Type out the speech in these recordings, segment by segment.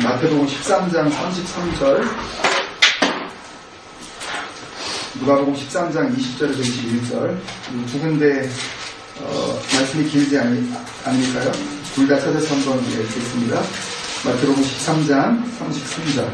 마태복음 13장 33절, 누가복음 13장 20절에서 21절, 두 군데 말씀이 길지 않을까요? 둘 다 찾아서 한번 읽겠습니다. 마태복음 13장 33절.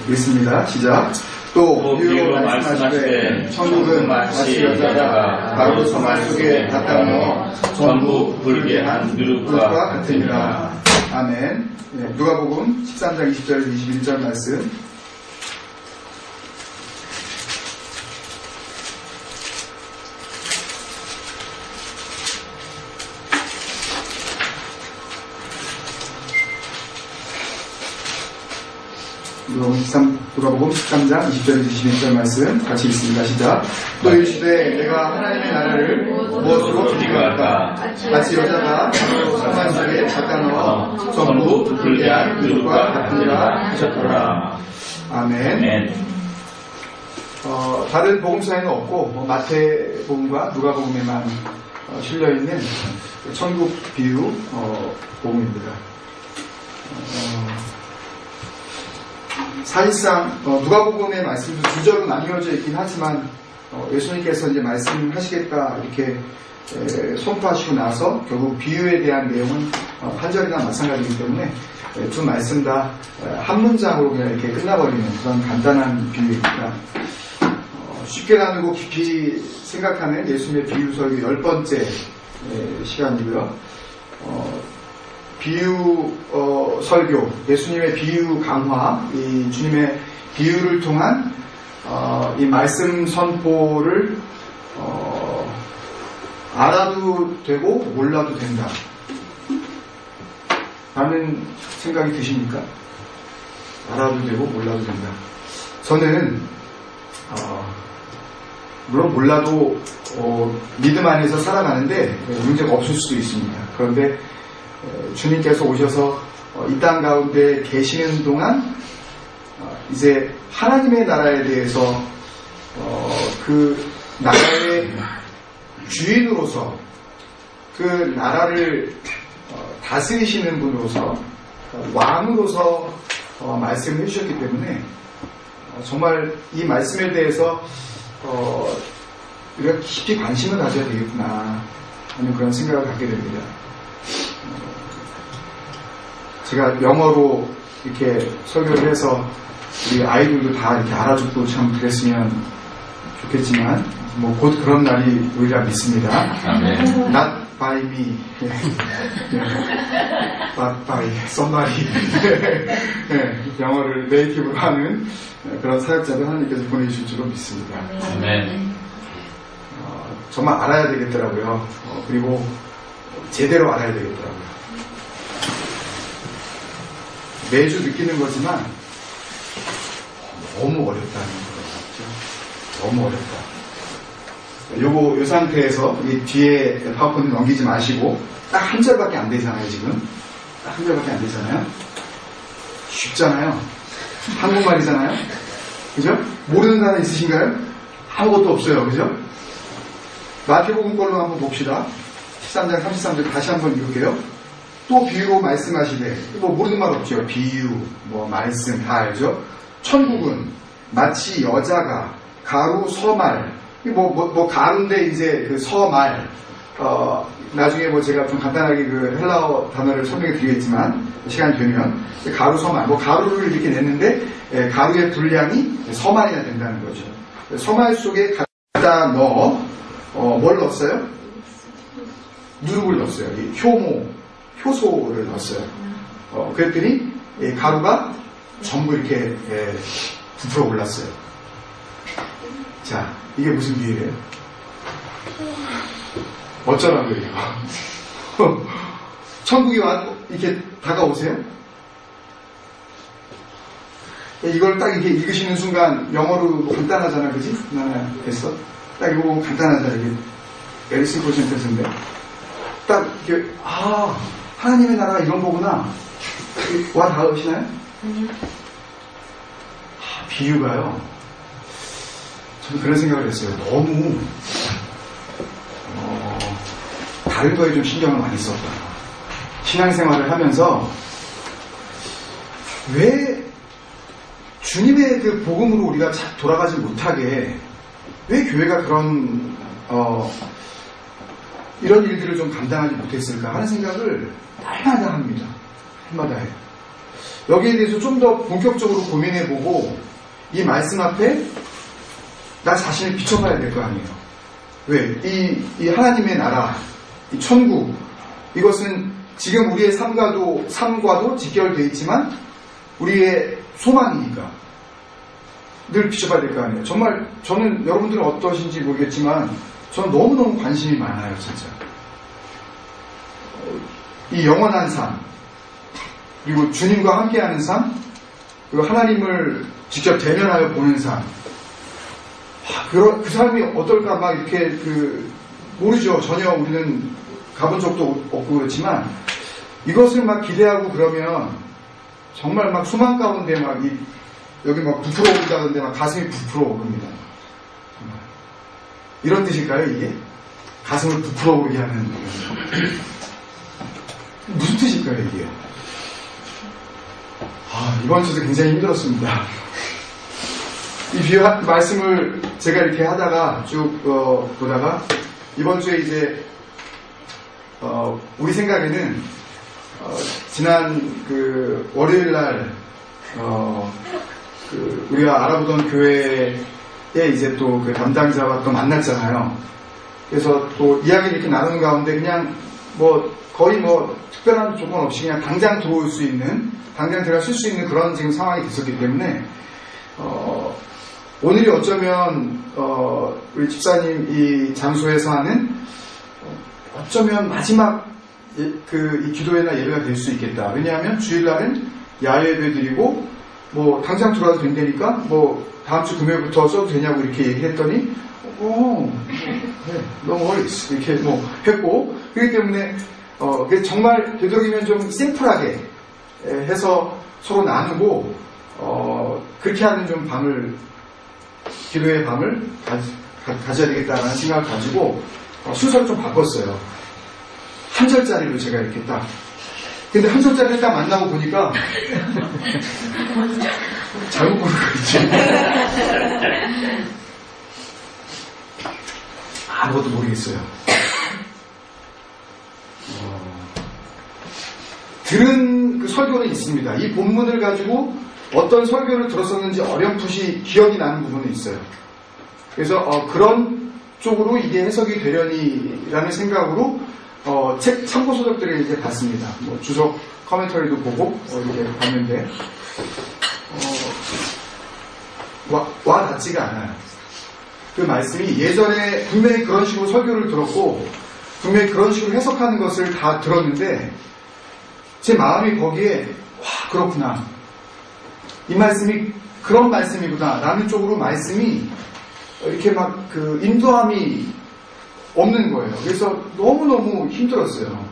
읽겠습니다. 시작. 또 비유로 말씀하시되 천국은 마치 여자가 가루 소말 속에 갖다 넣어 전부 불게 한 누룩과 같으니라. 아멘. 네, 누가복음 13장 20절에서 21절 말씀. 누가복음 13장 20절에서 21절 말씀 같이 읽습니다. 시작. 또 이르시되 내가 하나님의 나라를 무엇으로 비교할까? 마치 여자가 소말 속에 갖다 넣어 전부 불게 한 누룩과 같으니라 하셨더라. 아멘. 다른 복음서에는 없고 마태복음과 누가복음에만 실려있는 천국 비유 복음입니다. 사실상 누가복음의 말씀도 주저로 나뉘어져 있긴 하지만 예수님께서 이제 말씀하시겠다 이렇게 선포하시고 나서 결국 비유에 대한 내용은 8절이나 마찬가지이기 때문에 두 말씀 다 한 문장으로 그냥 이렇게 끝나버리는 그런 간단한 비유입니다. 쉽게 나누고 깊이 생각하는 예수님의 비유 설교 10번째 시간이고요. 비유 설교, 예수님의 비유 강화, 이 주님의 비유를 통한 이 말씀 선포를 알아도 되고 몰라도 된다 라는 생각이 드십니까? 알아도 되고 몰라도 된다. 저는 물론 몰라도 믿음 안에서 살아가는데 문제가 없을 수도 있습니다. 그런데 주님께서 오셔서 이 땅 가운데 계시는 동안 이제 하나님의 나라에 대해서 그 나라의 주인으로서 그 나라를 다스리시는 분으로서 왕으로서 말씀을 해주셨기 때문에 정말 이 말씀에 대해서 우리가 깊이 관심을 가져야 되겠구나 하는 그런 생각을 갖게 됩니다. 제가 영어로 이렇게 설교를 해서 우리 아이들도 다 이렇게 알아듣고 참 그랬으면 좋겠지만 뭐 곧 그런 날이 오리라 믿습니다. Not by me, but by somebody. 영어를 네이티브로 하는 그런 사역자들 하나님께서 보내주실 줄로 믿습니다. 정말 알아야 되겠더라고요. 그리고 제대로 알아야 되겠더라고요. 매주 느끼는 거지만 너무 어렵다는 거죠. 너무 어렵다. 요 상태에서 이 뒤에 파워포인트 넘기지 마시고 딱 한 절밖에 안 되잖아요. 지금 딱 한 절밖에 안 되잖아요. 쉽잖아요. 한국말이잖아요. 그죠? 모르는 단어 있으신가요? 아무것도 없어요. 그죠? 마태복음 걸로 한번 봅시다. 13장 33절 다시 한번 읽을게요. 또 비유로 말씀하시되, 뭐 모르는 말 없죠. 비유, 뭐 말씀 다 알죠. 천국은 마치 여자가 가루 서말, 뭐 가루인데 이제 그 서말, 나중에 뭐 제가 좀 간단하게 그 헬라어 단어를 설명해 드리겠지만 시간이 되면 가루 서말, 뭐 가루를 이렇게 냈는데 가루의 분량이 서말이나 된다는 거죠. 서말 속에 갖다 넣어 뭘 넣었어요? 누룩을 넣었어요. 효소를 넣었어요. 그랬더니 가루가 전부 이렇게 부풀어 올랐어요. 자, 이게 무슨 비유예요? 어쩌라고 이거? 천국이 이렇게 다가오세요? 이걸 딱 이렇게 읽으시는 순간 영어로 간단하잖아, 그지? 됐어? 딱 이거 보면 간단하잖아, 이게 에리슨 코센터인데 딱 이렇게 하나님의 나라가 이런 거구나. 와 닿으시나요? 아니요. 비유가요. 저는 그런 생각을 했어요. 너무 다른 거에 좀 신경을 많이 썼다. 신앙생활을 하면서 왜 주님의 그 복음으로 우리가 돌아가지 못하게 왜 교회가 그런 이런 일들을 좀 감당하지 못했을까 하는 생각을 날마다 합니다. 날마다 해요. 여기에 대해서 좀 더 본격적으로 고민해보고 이 말씀 앞에 나 자신을 비춰봐야 될 거 아니에요. 왜? 이 하나님의 나라, 이 천국, 이것은 지금 우리의 삶과도 직결되어 있지만 우리의 소망이니까 늘 비춰봐야 될 거 아니에요. 정말 저는 여러분들은 어떠신지 모르겠지만 저는 너무너무 관심이 많아요. 진짜. 이 영원한 삶, 그리고 주님과 함께하는 삶, 그리고 하나님을 직접 대면하여 보는 삶. 그 삶이 어떨까 막 이렇게 모르죠. 전혀 우리는 가본 적도 없고 그렇지만 이것을 막 기대하고 그러면 정말 막 소망 가운데 막 여기 막 부풀어 오르다던데 막 가슴이 부풀어 오릅니다. 정말. 이런 뜻일까요, 이게? 가슴을 부풀어 오르게 하는 무슨 뜻일까요, 이게? 이번 주도 굉장히 힘들었습니다. 이 비유 말씀을 제가 이렇게 하다가 쭉 보다가 이번 주에 이제 우리 생각에는 지난 월요일 날 우리가 알아보던 교회에 이제 또 그 담당자와 또 만났잖아요. 그래서 또 이야기를 이렇게 나누는 가운데 그냥 거의 특별한 조건 없이 그냥 당장 들어올 수 있는, 당장 제가 쓸 수 있는 그런 지금 상황이 됐었기 때문에 오늘이 어쩌면 우리 집사님 이 장소에서 하는 어쩌면 마지막 이 기도회나 예배가 될 수 있겠다. 왜냐하면 주일날은 야외 예배 드리고 당장 들어와도 된다니까 다음 주 금요일부터 써도 되냐고 이렇게 얘기했더니 네, no worries 이렇게 했고, 그렇기 때문에 정말 되도록이면 좀 심플하게 해서 서로 나누고 그렇게 하는 좀 기도의 밤을 가져야 되겠다라는 생각을 가지고 순서를 좀 바꿨어요. 한 절짜리로 제가 이렇게 딱. 근데 한 절짜리를 딱 만나고 보니까 잘못 고른 거있지. 아무것도 모르겠어요. 들은 그 설교는 있습니다. 이 본문을 가지고 어떤 설교를 들었었는지 어렴풋이 기억이 나는 부분은 있어요. 그래서 그런 쪽으로 이게 해석이 되려니라는 생각으로 책 참고서적들을 이제 봤습니다. 주석 커멘터리도 보고 이렇게 봤는데 와 닿지가 않아요. 그 말씀이 예전에 분명히 그런 식으로 설교를 들었고 분명히 그런 식으로 해석하는 것을 다 들었는데 제 마음이 거기에 그렇구나. 이 말씀이 그런 말씀이구나 라는 쪽으로 말씀이 이렇게 인도함이 없는 거예요. 그래서 너무너무 힘들었어요.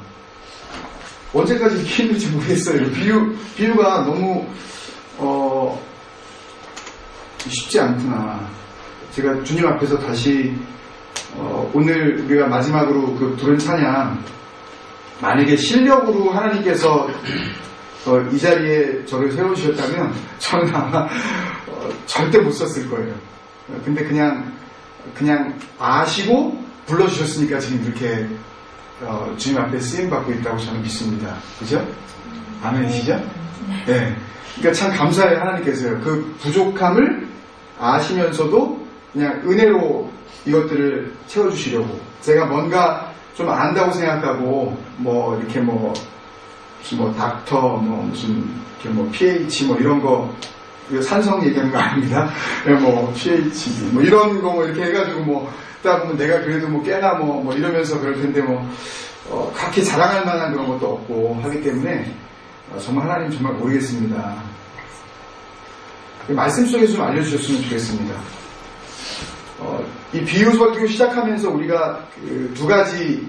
언제까지 이렇게 힘들지 모르겠어요. 비유가 너무 쉽지 않구나. 제가 주님 앞에서 다시 오늘 우리가 마지막으로 들은 찬양, 만약에 실력으로 하나님께서 이 자리에 저를 세우셨다면 저는 아마 절대 못 썼을 거예요. 근데 그냥 아시고 불러주셨으니까 지금 이렇게 주님 앞에 쓰임받고 있다고 저는 믿습니다. 그죠? 아멘이시죠? 네. 그러니까 참 감사해요. 하나님께서요. 그 부족함을 아시면서도 그냥 은혜로 이것들을 채워주시려고. 제가 뭔가 좀 안다고 생각하고 이렇게 닥터 무슨 이렇게 pH 이런 거 산성 얘기하는 거 아닙니다. pH 이런 거 이렇게 해가지고 듣다 보면 내가 그래도 꽤나 이러면서 그럴 텐데 그렇게 자랑할 만한 그런 것도 없고 하기 때문에 정말 하나님 정말 모르겠습니다. 말씀 속에서 좀 알려주셨으면 좋겠습니다. 이 비유 설교 시작하면서 우리가 두 가지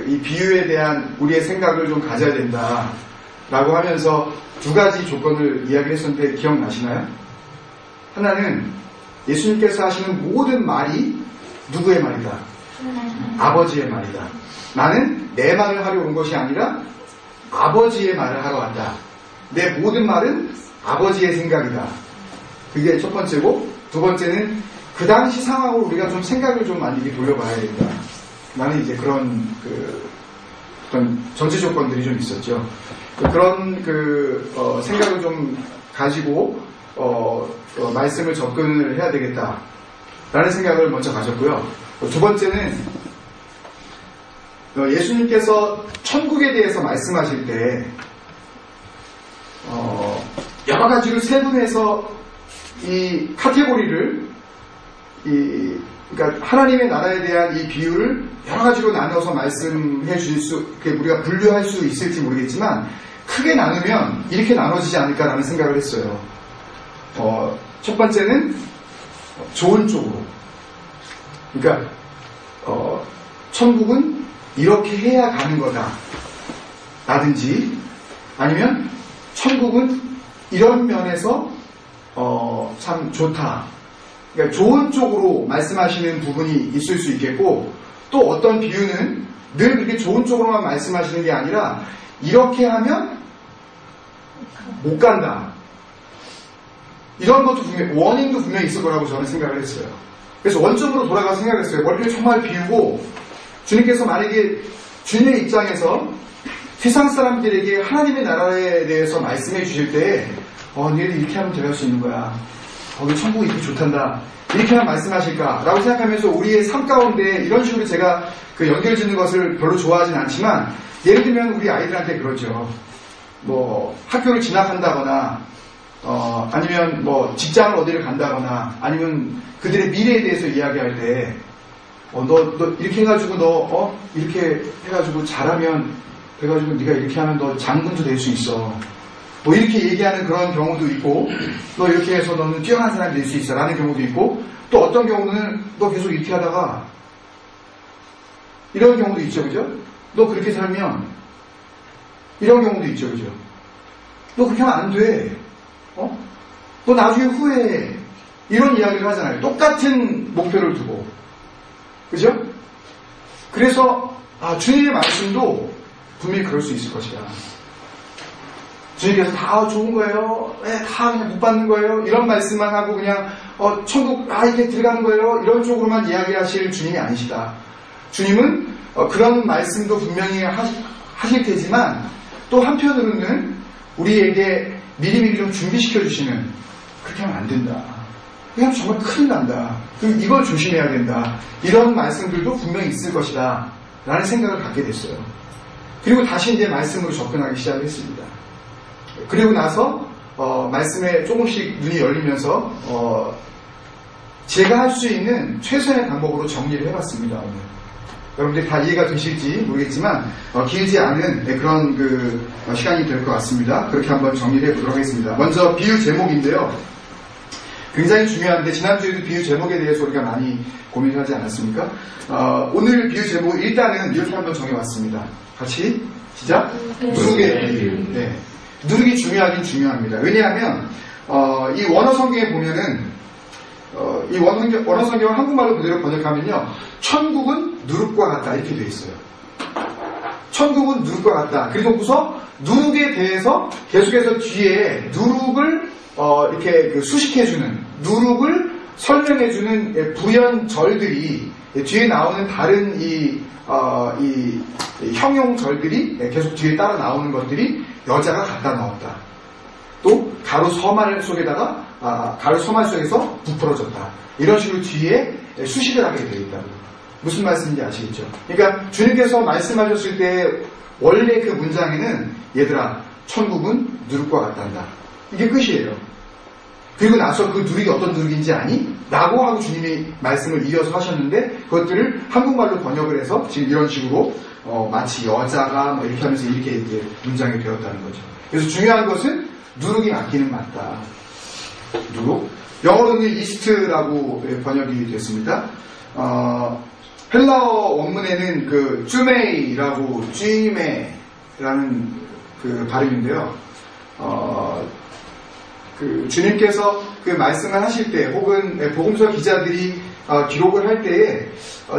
이 비유에 대한 우리의 생각을 좀 가져야 된다라고 하면서 두 가지 조건을 이야기를 했었는데 기억나시나요? 하나는 예수님께서 하시는 모든 말이 누구의 말이다? 아버지의 말이다. 나는 내 말을 하려 온 것이 아니라 아버지의 말을 하러 왔다. 내 모든 말은 아버지의 생각이다. 그게 첫 번째고, 두 번째는 그 당시 상황으로 우리가 좀 생각을 좀 많이 돌려봐야 된다. 나는 이제 그런 어떤 전제 조건들이 좀 있었죠. 그런 생각을 좀 가지고 말씀을 접근을 해야 되겠다라는 생각을 먼저 가졌고요. 두 번째는 예수님께서 천국에 대해서 말씀하실 때 여러 가지로 세분해서 이 카테고리를 그러니까 하나님의 나라에 대한 이 비유를 여러 가지로 나눠서 말씀해 주실 수, 우리가 분류할 수 있을지 모르겠지만 크게 나누면 이렇게 나눠지지 않을까라는 생각을 했어요. 첫 번째는 좋은 쪽으로. 그러니까 천국은 이렇게 해야 가는 거다. 라든지 아니면 천국은 이런 면에서 참 좋다. 그러니까 좋은 쪽으로 말씀하시는 부분이 있을 수 있겠고, 또 어떤 비유는 늘 그렇게 좋은 쪽으로만 말씀하시는 게 아니라 이렇게 하면 못 간다. 이런 것도 분명히, 워닝도 분명히 있을 거라고 저는 생각을 했어요. 그래서 원점으로 돌아가서 생각했어요. 머리를 정말 비우고, 주님께서 만약에 주님의 입장에서 세상 사람들에게 하나님의 나라에 대해서 말씀해 주실 때 너희들 이렇게 하면 들어갈 수 있는 거야. 거기 천국이 이렇게 좋단다. 이렇게만 말씀하실까라고 생각하면서 우리의 삶 가운데 이런 식으로 제가 연결 짓는 것을 별로 좋아하진 않지만, 예를 들면 우리 아이들한테 그러죠. 뭐 학교를 진학한다거나 아니면 뭐 직장을 어디를 간다거나 아니면 그들의 미래에 대해서 이야기할 때 너 이렇게 해가지고 이렇게 해가지고 잘하면 그래가지고 네가 이렇게 하면 너 장군도 될 수 있어. 뭐 이렇게 얘기하는 그런 경우도 있고, 너 이렇게 해서 너는 뛰어난 사람이 될 수 있어 라는 경우도 있고, 또 어떤 경우는 너 계속 이렇게 하다가 이런 경우도 있죠, 그죠? 너 그렇게 살면 이런 경우도 있죠, 그죠? 너 그렇게 하면 안 돼. 너 나중에 후회해. 이런 이야기를 하잖아요. 똑같은 목표를 두고. 그죠? 그래서 주님의 말씀도 분명히 그럴 수 있을 것이다. 주님께서 다 좋은 거예요. 다 그냥 못 받는 거예요. 이런 말씀만 하고 그냥 천국 이게 들어가는 거예요. 이런 쪽으로만 이야기하실 주님이 아니시다. 주님은 그런 말씀도 분명히 하실 테지만 또 한편으로는 우리에게 미리미리 좀 준비시켜 주시는, 그렇게 하면 안 된다. 그렇게 하면 정말 큰일 난다. 그럼 이걸 조심해야 된다. 이런 말씀들도 분명히 있을 것이다. 라는 생각을 갖게 됐어요. 그리고 다시 이제 말씀으로 접근하기 시작했습니다. 그리고 나서 말씀에 조금씩 눈이 열리면서 제가 할 수 있는 최선의 방법으로 정리를 해봤습니다. 오늘. 여러분들이 다 이해가 되실지 모르겠지만 길지 않은 그런 시간이 될 것 같습니다. 그렇게 한번 정리를 해보도록 하겠습니다. 먼저 비유 제목인데요. 굉장히 중요한데 지난주에도 비유 제목에 대해서 우리가 많이 고민을 하지 않았습니까? 오늘 비유 제목 일단은 이렇게 한번 정해왔습니다. 같이 시작. 누룩의 비유. 네. 누룩이 중요하긴 중요합니다. 왜냐하면 이 원어 성경에 보면은 이 원어 성경을 한국말로 그대로 번역하면요, 천국은 누룩과 같다 이렇게 되어 있어요. 천국은 누룩과 같다. 그리고서 누룩에 대해서 계속해서 뒤에 누룩을 이렇게 수식해주는, 누룩을 설명해주는 부연절들이 뒤에 나오는 다른 이 형용절들이 계속 뒤에 따라 나오는 것들이 여자가 갖다 넣었다. 또 가로 서말 속에다가 가로 서말 속에서 부풀어졌다. 이런 식으로 뒤에 수식을 하게 되어 있다고. 무슨 말씀인지 아시겠죠? 그러니까 주님께서 말씀하셨을 때 원래 그 문장에는 얘들아 천국은 누룩과 같단다. 이게 끝이에요. 그리고 나서 그 누룩이 어떤 누룩인지 아니? 라고 하고 주님이 말씀을 이어서 하셨는데 그것들을 한국말로 번역을 해서 지금 이런 식으로 마치 여자가 뭐 이렇게 하면서 이렇게 이제 문장이 되었다는 거죠. 그래서 중요한 것은 누룩이 맞기는 맞다. 누룩. 영어로는 이스트라고 번역이 됐습니다. 헬라어 원문에는 그 쭈메이라고 쥐메라는 그 발음인데요. 그 주님께서 그 말씀을 하실 때 혹은 복음서 기자들이 기록을 할 때에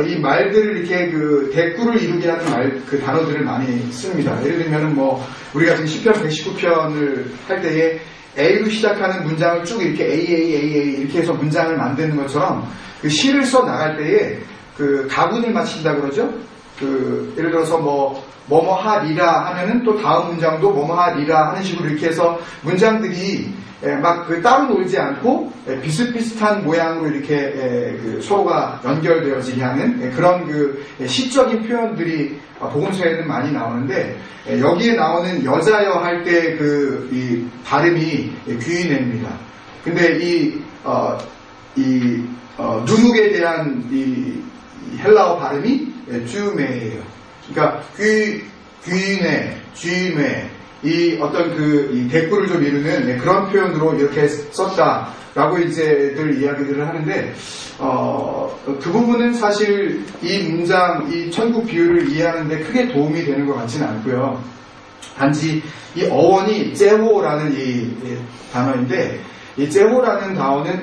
이 말들을 이렇게 그 대꾸를 이루게 하는 그 단어들을 많이 씁니다. 예를 들면은 뭐 우리가 지금 시편 119편을 할 때에 A로 시작하는 문장을 쭉 이렇게 A 이렇게 해서 문장을 만드는 것처럼 그 시를 써 나갈 때에 그 가군을 맞춘다 그러죠. 그 예를 들어서 뭐뭐 하리라 하면은 또 다음 문장도 뭐뭐 하리라 하는 식으로 이렇게 해서 문장들이 막 그 따로 놀지 않고 비슷비슷한 모양으로 이렇게 그 서로가 연결되어지게 하는 그런 그 시적인 표현들이 복음서에는 많이 나오는데 여기에 나오는 여자여 할 때 그 이 발음이 귀인애입니다. 근데 이 누눅에 대한 이 헬라어 발음이 쥐메예요. 그러니까 귀인애, 쥐메 이 어떤 이 대꾸를 좀 이루는 그런 표현으로 이렇게 썼다라고 이제들 이야기들을 하는데 그 부분은 사실 이 문장, 이 천국 비유를 이해하는데 크게 도움이 되는 것 같지는 않고요. 단지 이 어원이 제호라는 이 단어인데 이 제호라는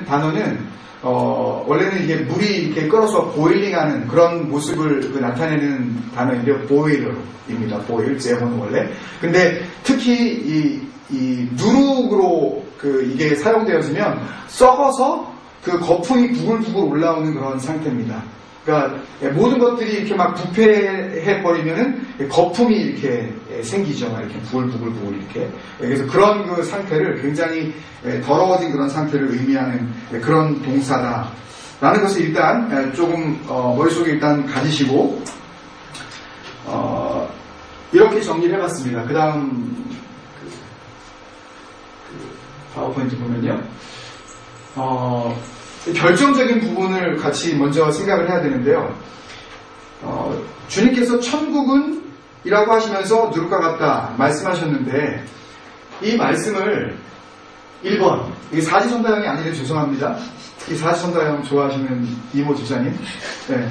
단어는 원래는 이게 물이 이렇게 끓어서 보일링하는 그런 모습을 나타내는 단어인데요. 보일러입니다. 보일, 제호는 원래. 근데 특히 이 누룩으로 이게 사용되어지면 썩어서 그 거품이 부글부글 올라오는 그런 상태입니다. 그러니까 모든 것들이 이렇게 막 부패해버리면은 거품이 이렇게 생기죠. 막 이렇게 부글부글 이렇게. 그래서 그런 그 상태를 굉장히 더러워진 그런 상태를 의미하는 그런 동사다라는 것을 일단 조금 머릿속에 일단 가지시고 이렇게 정리를 해봤습니다. 그 다음 파워포인트 보면요. 결정적인 부분을 같이 먼저 생각을 해야 되는데요. 주님께서 천국은 이라고 하시면서 누룩과 같다 말씀하셨는데 이 말씀을 1번 이게 사지선다형이 아니라 죄송합니다. 이 사지선다형 좋아하시는 이모 집사님 네.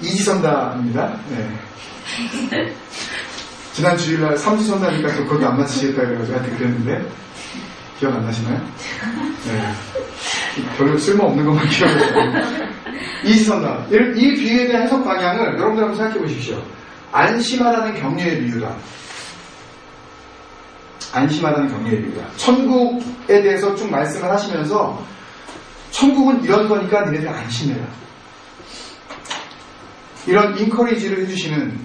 이지선다입니다. 네. 지난 주일날 삼지선다니까 또 그것도 안 맞히시겠다 그래가지고 하여튼 그랬는데 기억 안 나시나요? 네. 별로 쓸모없는 것만 기억해요. 이지선다. 이 비유에 대한 해석 방향을 여러분들 한번 생각해 보십시오. 안심하라는 격려의 비유다. 안심하라는 격려의 비유다. 천국에 대해서 쭉 말씀을 하시면서 천국은 이런 거니까 너네들 안심해라. 이런 인커리지를 해주시는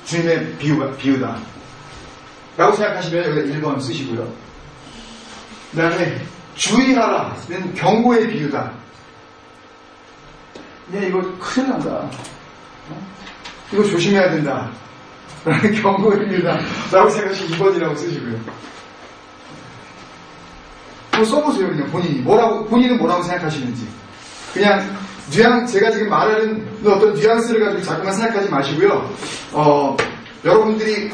주님의 비유다. 라고 생각하시면 여기다 1번 쓰시고요. 그 다음에 주의하라는 경고의 비유다. 야, 이거 큰일 난다. 이거 조심해야 된다. 라는 경고의 비유다. 라고 생각하시면 2번이라고 쓰시고요. 뭐 써보세요, 그냥 본인은 뭐라고 생각하시는지. 그냥, 제가 지금 말하는 어떤 뉘앙스를 가지고 자꾸만 생각하지 마시고요. 여러분들이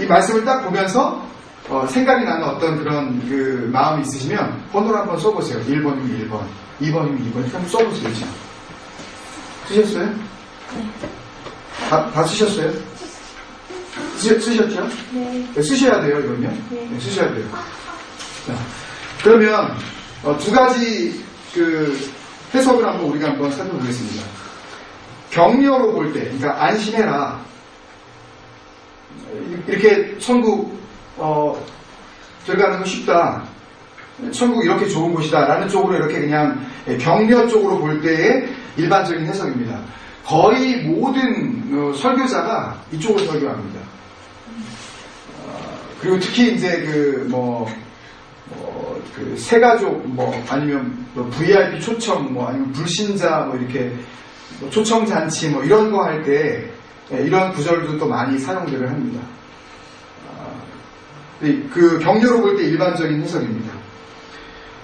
이 말씀을 딱 보면서, 생각이 나는 어떤 그런 그 마음이 있으시면, 번호를 한번 써보세요. 1번이면 1번, 2번이면 2번. 이렇게 한번 써보세요, 지금. 쓰셨어요? 다 쓰셨어요? 쓰셨죠? 네. 쓰셔야 돼요, 이건요. 네, 쓰셔야 돼요. 자, 그러면, 두 가지 해석을 우리가 한번 살펴보겠습니다. 격려로 볼 때, 그러니까 안심해라. 이렇게 천국, 들어가는 거 쉽다. 천국 이렇게 좋은 곳이다. 라는 쪽으로 이렇게 그냥 격려 쪽으로 볼 때의 일반적인 해석입니다. 거의 모든 설교자가 이쪽으로 설교합니다. 그리고 특히 이제 새가족, 아니면 VIP 초청, 아니면 불신자, 이렇게 초청잔치, 이런 거 할 때, 이런 구절도 또 많이 사용들을 합니다. 그 격려로 볼 때 일반적인 해석입니다.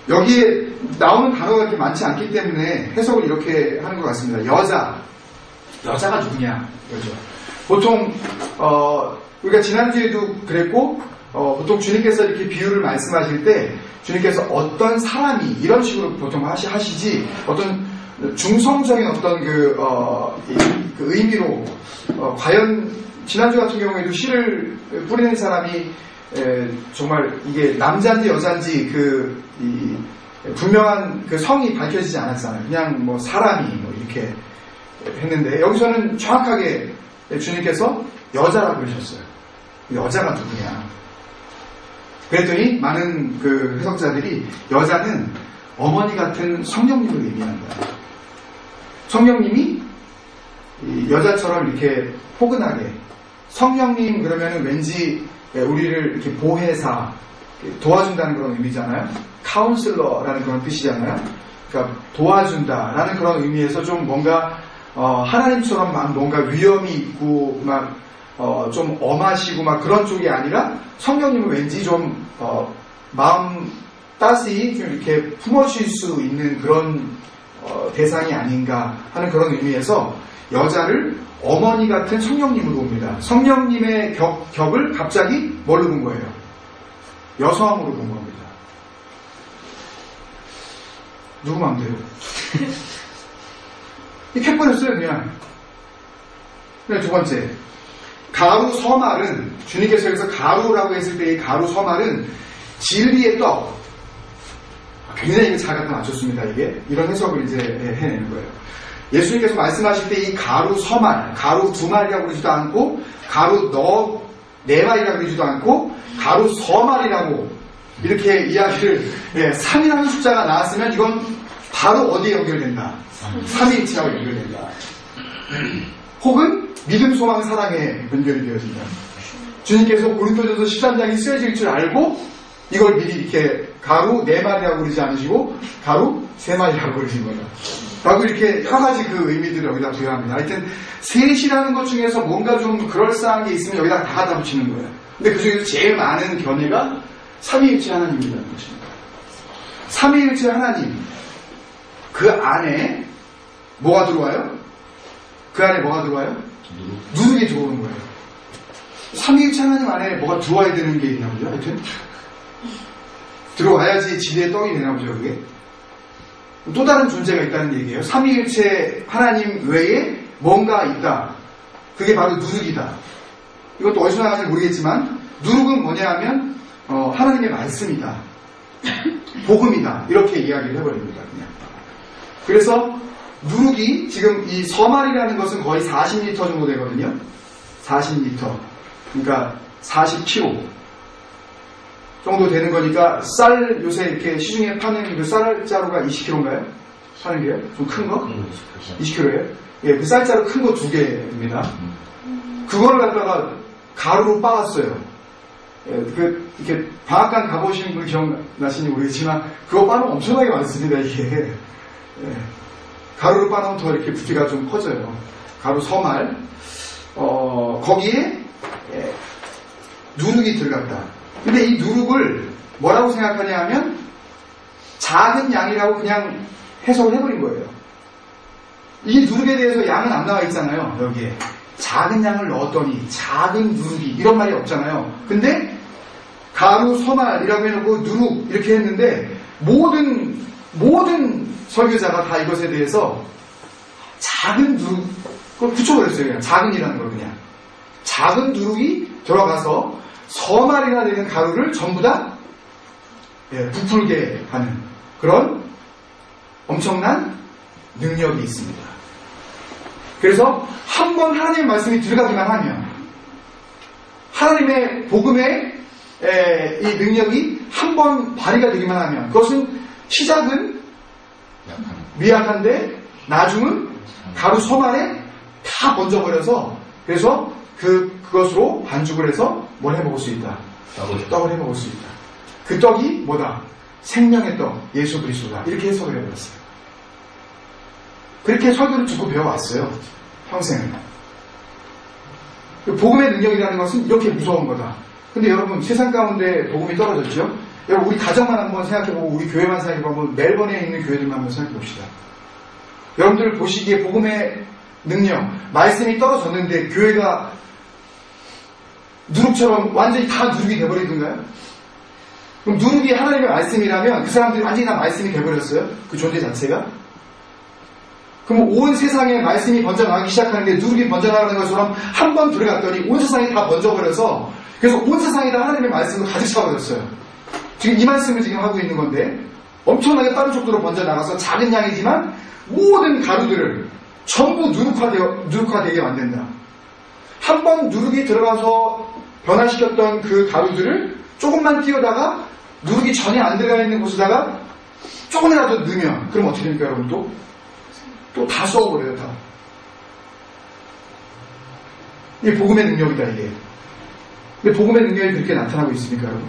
여기에 나오는 단어가 그렇게 많지 않기 때문에 해석을 이렇게 하는 것 같습니다. 여자가 누구냐? 여자. 보통, 우리가 지난주에도 그랬고, 보통 주님께서 이렇게 비유를 말씀하실 때, 주님께서 어떤 사람이, 이런 식으로 보통 하시지, 어떤 중성적인 어떤 그 의미로, 과연, 지난주 같은 경우에도 씨를 뿌리는 사람이, 정말 이게 남자인지 여자인지 분명한 그 성이 밝혀지지 않았잖아요. 그냥 뭐 사람이 뭐 이렇게 했는데 여기서는 정확하게 주님께서 여자라고 그러셨어요. 여자가 누구냐? 그랬더니 많은 그 해석자들이 여자는 어머니 같은 성령님을 의미한다. 성령님이 여자처럼 이렇게 포근하게, 성령님 그러면은 왠지 우리를 이렇게 보혜사, 도와준다는 그런 의미잖아요. 카운슬러라는 그런 뜻이잖아요. 그러니까 도와준다라는 그런 의미에서 좀 뭔가 하나님처럼 막 뭔가 위험이 있고 막 좀 엄하시고 막 그런 쪽이 아니라 성령님은 왠지 좀 마음 따스히 좀 이렇게 품어줄 수 있는 그런 대상이 아닌가 하는 그런 의미에서 여자를 어머니 같은 성령님으로 봅니다. 성령님의 격을 갑자기 뭘로 본 거예요? 여성으로 본 겁니다. 누구 마음대로? 이렇게 해버렸어요, 그냥. 두 번째. 가루 서말은, 주님께서 여기서 가루라고 했을 때 이 가루 서말은 진리의 떡. 굉장히 잘 갖다 맞췄습니다, 이게. 이런 해석을 이제 해내는 거예요. 예수님께서 말씀하실 때 이 가루 서말, 가루 두 말이라고 그러지도 않고, 가루 네 말이라고 그러지도 않고, 가루 서말이라고 이렇게 이야기를, 3이라는 숫자가 나왔으면 이건 바로 어디에 연결된다? 삼위일체하고 연결된다. 혹은 믿음, 소망, 사랑에 연결이 되어진다. 주님께서 고린도전서 13장이 쓰여질 줄 알고 이걸 미리 이렇게 가루 4마리라고 그러지 않으시고 가루 3마리라고 그러신 거다. 라고 이렇게 여러 가지 그 의미들을 여기다 부여합니다. 하여튼 셋이라는 것 중에서 뭔가 좀 그럴싸한 게 있으면 여기다 다 갖다 붙이는 거예요. 근데 그 중에서 제일 많은 견해가 삼위일체 하나님이라는 것입니다. 삼위일체 하나님, 그 안에 뭐가 들어와요? 그 안에 뭐가 들어와요? 누룩이 들어오는 거예요. 삼위일체 하나님 안에 뭐가 들어와야 되는 게 있나 보죠. 하여튼 들어와야지 지대의 떡이 되나 보죠. 그게 또 다른 존재가 있다는 얘기예요. 삼위일체 하나님 외에 뭔가 있다. 그게 바로 누룩이다. 이것도 어디서 나가는지 모르겠지만 누룩은 뭐냐 하면 하나님의 말씀이다. 복음이다. 이렇게 이야기를 해버립니다. 그냥. 그래서 누룩이 지금 이 서말이라는 것은 거의 40리터 정도 되거든요. 40리터. 그러니까 40kg 정도 되는 거니까 쌀 요새 이렇게 시중에 파는 그 쌀자루가 20kg인가요? 파는 게요? 좀 큰 거? 20kg예요? 예, 그 쌀자루 큰 거 2개입니다. 그거를 갖다가 가루로 빻았어요. 예, 이렇게 방앗간 가보신 분 기억나시는지 모르겠지만 그거 빻으면 엄청나게 많습니다. 이게 예, 가루로 빻으면 더 이렇게 부피가 좀 커져요. 가루 서말 거기에 누룩이 들어갔다. 근데 이 누룩을 뭐라고 생각하냐 하면 작은 양이라고 그냥 해석을 해버린 거예요. 이 누룩에 대해서 양은 안 나와 있잖아요. 여기에 작은 양을 넣었더니 작은 누룩이 이런 말이 없잖아요. 근데 가루 서말이라고 해놓고 누룩 이렇게 했는데 모든 설교자가 다 이것에 대해서 작은 누룩 그걸 붙여버렸어요. 그냥 작은이라는 걸 그냥 작은 누룩이 들어가서 서말이나 되는 가루를 전부 다 부풀게 하는 그런 엄청난 능력이 있습니다. 그래서 한번 하나님의 말씀이 들어가기만 하면 하나님의 복음의 이 능력이 한번 발휘가 되기만 하면 그것은 시작은 미약한데 나중은 가루 서말에 다 번져버려서 그래서 그것으로 반죽을 해서 뭘 해먹을 수 있다. 떡을 해먹을 수 있다. 그 떡이 뭐다? 생명의 떡, 예수 그리스도다. 이렇게 해석을 해버렸어요. 그렇게 설교를 듣고 배워왔어요. 평생. 복음의 능력이라는 것은 이렇게 무서운 거다. 근데 여러분 세상 가운데 복음이 떨어졌죠? 여러분 우리 가정만 한번 생각해보고 우리 교회만 생각해보고 멜번에 있는 교회들만 한번 생각해봅시다. 여러분들 보시기에 복음의 능력, 말씀이 떨어졌는데 교회가 누룩처럼 완전히 다 누룩이 돼버리던가요? 그럼 누룩이 하나님의 말씀이라면 그 사람들이 완전히 다 말씀이 돼버렸어요? 그 존재 자체가? 그럼 온 세상에 말씀이 번져나가기 시작하는데 누룩이 번져나가는 것처럼 한 번 들어갔더니 온 세상이 다 번져버려서 그래서 온 세상이 다 하나님의 말씀을 가득 차버렸어요. 지금 이 말씀을 지금 하고 있는 건데 엄청나게 빠른 속도로 번져나가서 작은 양이지만 모든 가루들을 전부 누룩화되게 만든다. 한번 누룩이 들어가서 변화시켰던 그 가루들을 조금만 띄우다가 누룩이 전혀 안 들어가 있는 곳에다가 조금이라도 넣으면 그럼 어떻게 됩니까 여러분? 또 다 썩어버려요. 다. 이게 복음의 능력이다 이게. 근데 복음의 능력이 그렇게 나타나고 있습니까 여러분?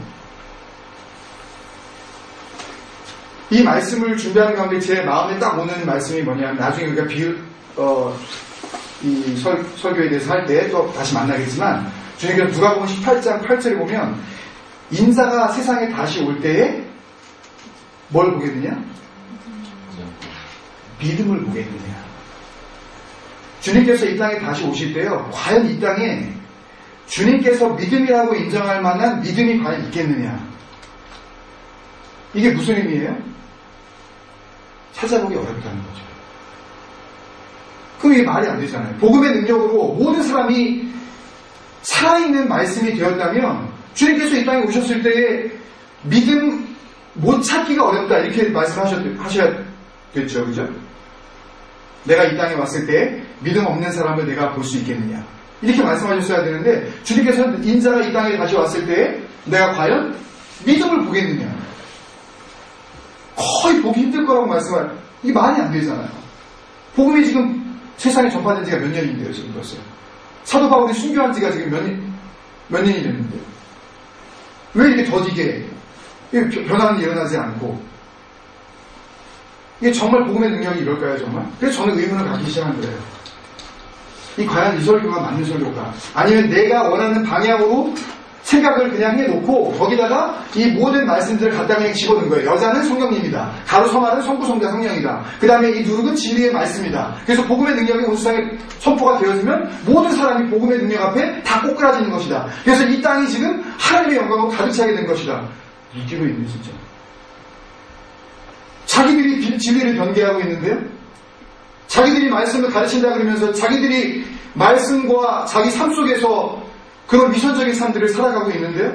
이 말씀을 준비하는 가운데 제 마음에 딱 오는 말씀이 뭐냐면 나중에 우리가 이 설교에 대해서 할 때 또 다시 만나겠지만 주님께서 누가복음 18장 8절에 보면 인자가 세상에 다시 올 때에 뭘 보게 되냐? 믿음을 보게 되냐. 주님께서 이 땅에 다시 오실 때요. 과연 이 땅에 주님께서 믿음이라고 인정할 만한 믿음이 과연 있겠느냐. 이게 무슨 의미예요? 찾아보기 어렵다는 거죠. 그럼 이게 말이 안 되잖아요. 복음의 능력으로 모든 사람이 살아있는 말씀이 되었다면 주님께서 이 땅에 오셨을 때에 믿음 못 찾기가 어렵다 이렇게 말씀하셔야겠죠. 그죠? 내가 이 땅에 왔을 때 믿음 없는 사람을 내가 볼 수 있겠느냐 이렇게 말씀하셨어야 되는데 주님께서는 인자가 이 땅에 다시 왔을 때 내가 과연 믿음을 보겠느냐 거의 보기 힘들 거라고 말씀할 이게 말이 안 되잖아요. 복음이 지금 세상에 전파된 지가 몇 년인데요 지금 벌써. 사도 바울이 순교한 지가 지금 몇 년이 됐는데요. 왜 이렇게 더디게 변화는 일어나지 않고 이게 정말 복음의 능력이 이럴까요 정말? 그래서 저는 의문을 갖기 시작한 거예요. 이 과연 이 설교가 맞는 설교가 아니면 내가 원하는 방향으로 생각을 그냥 해놓고 거기다가 이 모든 말씀들을 갖다 그냥 집어넣은 거예요. 여자는 성령님이다. 가로 서말은 성부 성자 성령이다. 그 다음에 이 누룩은 진리의 말씀이다. 그래서 복음의 능력이 온 세상에 선포가 되어지면 모든 사람이 복음의 능력 앞에 다 꼬꾸라지는 것이다. 그래서 이 땅이 지금 하나님의 영광으로 가득 차게 된 것이다. 이기고 있네 진짜. 자기들이 진리를 변개하고 있는데요. 자기들이 말씀을 가르친다 그러면서 자기들이 말씀과 자기 삶 속에서 그런 미션적인 삶들을 살아가고 있는데요.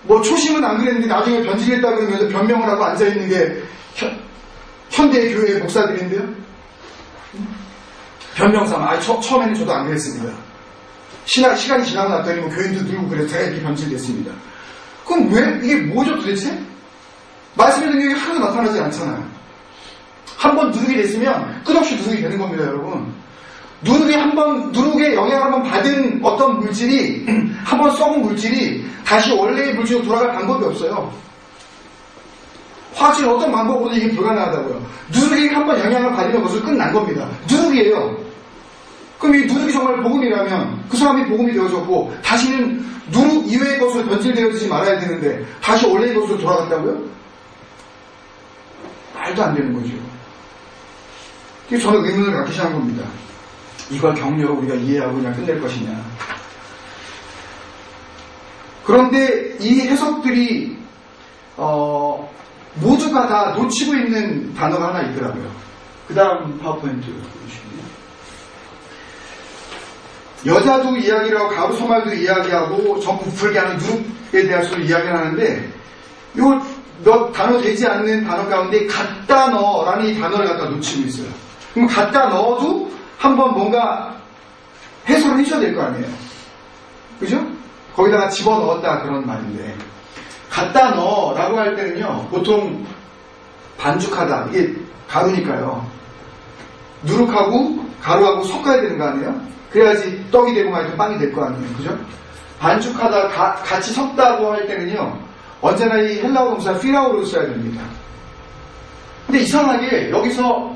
뭐 초심은 안 그랬는데 나중에 변질했다 그러면서 변명을 하고 앉아있는 게 현대 교회의 목사들인데요. 변명삼아 처음에는 저도 안 그랬습니다. 시간이 지나고 났더니 뭐 교인도 늘고 그래서 제가 이렇게 변질됐습니다. 그럼 왜 이게 뭐죠 도대체? 말씀의 능력이 하나도 나타나지 않잖아요. 한번 누룩이 됐으면 끝없이 누룩이 되는 겁니다 여러분. 누룩의 영향을 한번 받은 어떤 물질이 한번 썩은 물질이 다시 원래의 물질로 돌아갈 방법이 없어요. 화학적인 어떤 방법으로도 이게 불가능하다고요. 누룩이 한번 영향을 받으면 그것은 끝난 겁니다. 누룩이에요. 그럼 이 누룩이 정말 복음이라면 그 사람이 복음이 되어졌고 다시는 누룩 이외의 것으로 변질되어지지 말아야 되는데 다시 원래의 것으로 돌아간다고요? 말도 안 되는 거죠. 그래서 저는 의문을 갖기 시작한 겁니다. 이걸 격려로 우리가 이해하고 그냥 끝낼 것이냐. 그런데 이 해석들이 모두가 다 놓치고 있는 단어가 하나 있더라고요. 그 다음 파워포인트 보시면요. 여자도 이야기를 하고 가로 소말도 이야기하고 전부 부풀게 하는 누룩에 대해서도 이야기를 하는데 요 몇 단어 되지 않는 단어 가운데 갖다 넣어라는 이 단어를 갖다 놓치고 있어요. 그럼 갖다 넣어도 한번 뭔가 해석을 해줘야 될 거 아니에요. 그죠? 거기다가 집어넣었다 그런 말인데 갖다 넣어라고 할 때는요 보통 반죽하다 이게 가루니까요 누룩하고 가루하고 섞어야 되는 거 아니에요? 그래야지 떡이 되고 말고 빵이 될 거 아니에요. 그죠? 반죽하다 같이 섞다고 할 때는요 언제나 이 헬라어 동사 피라우를 써야 됩니다. 근데 이상하게 여기서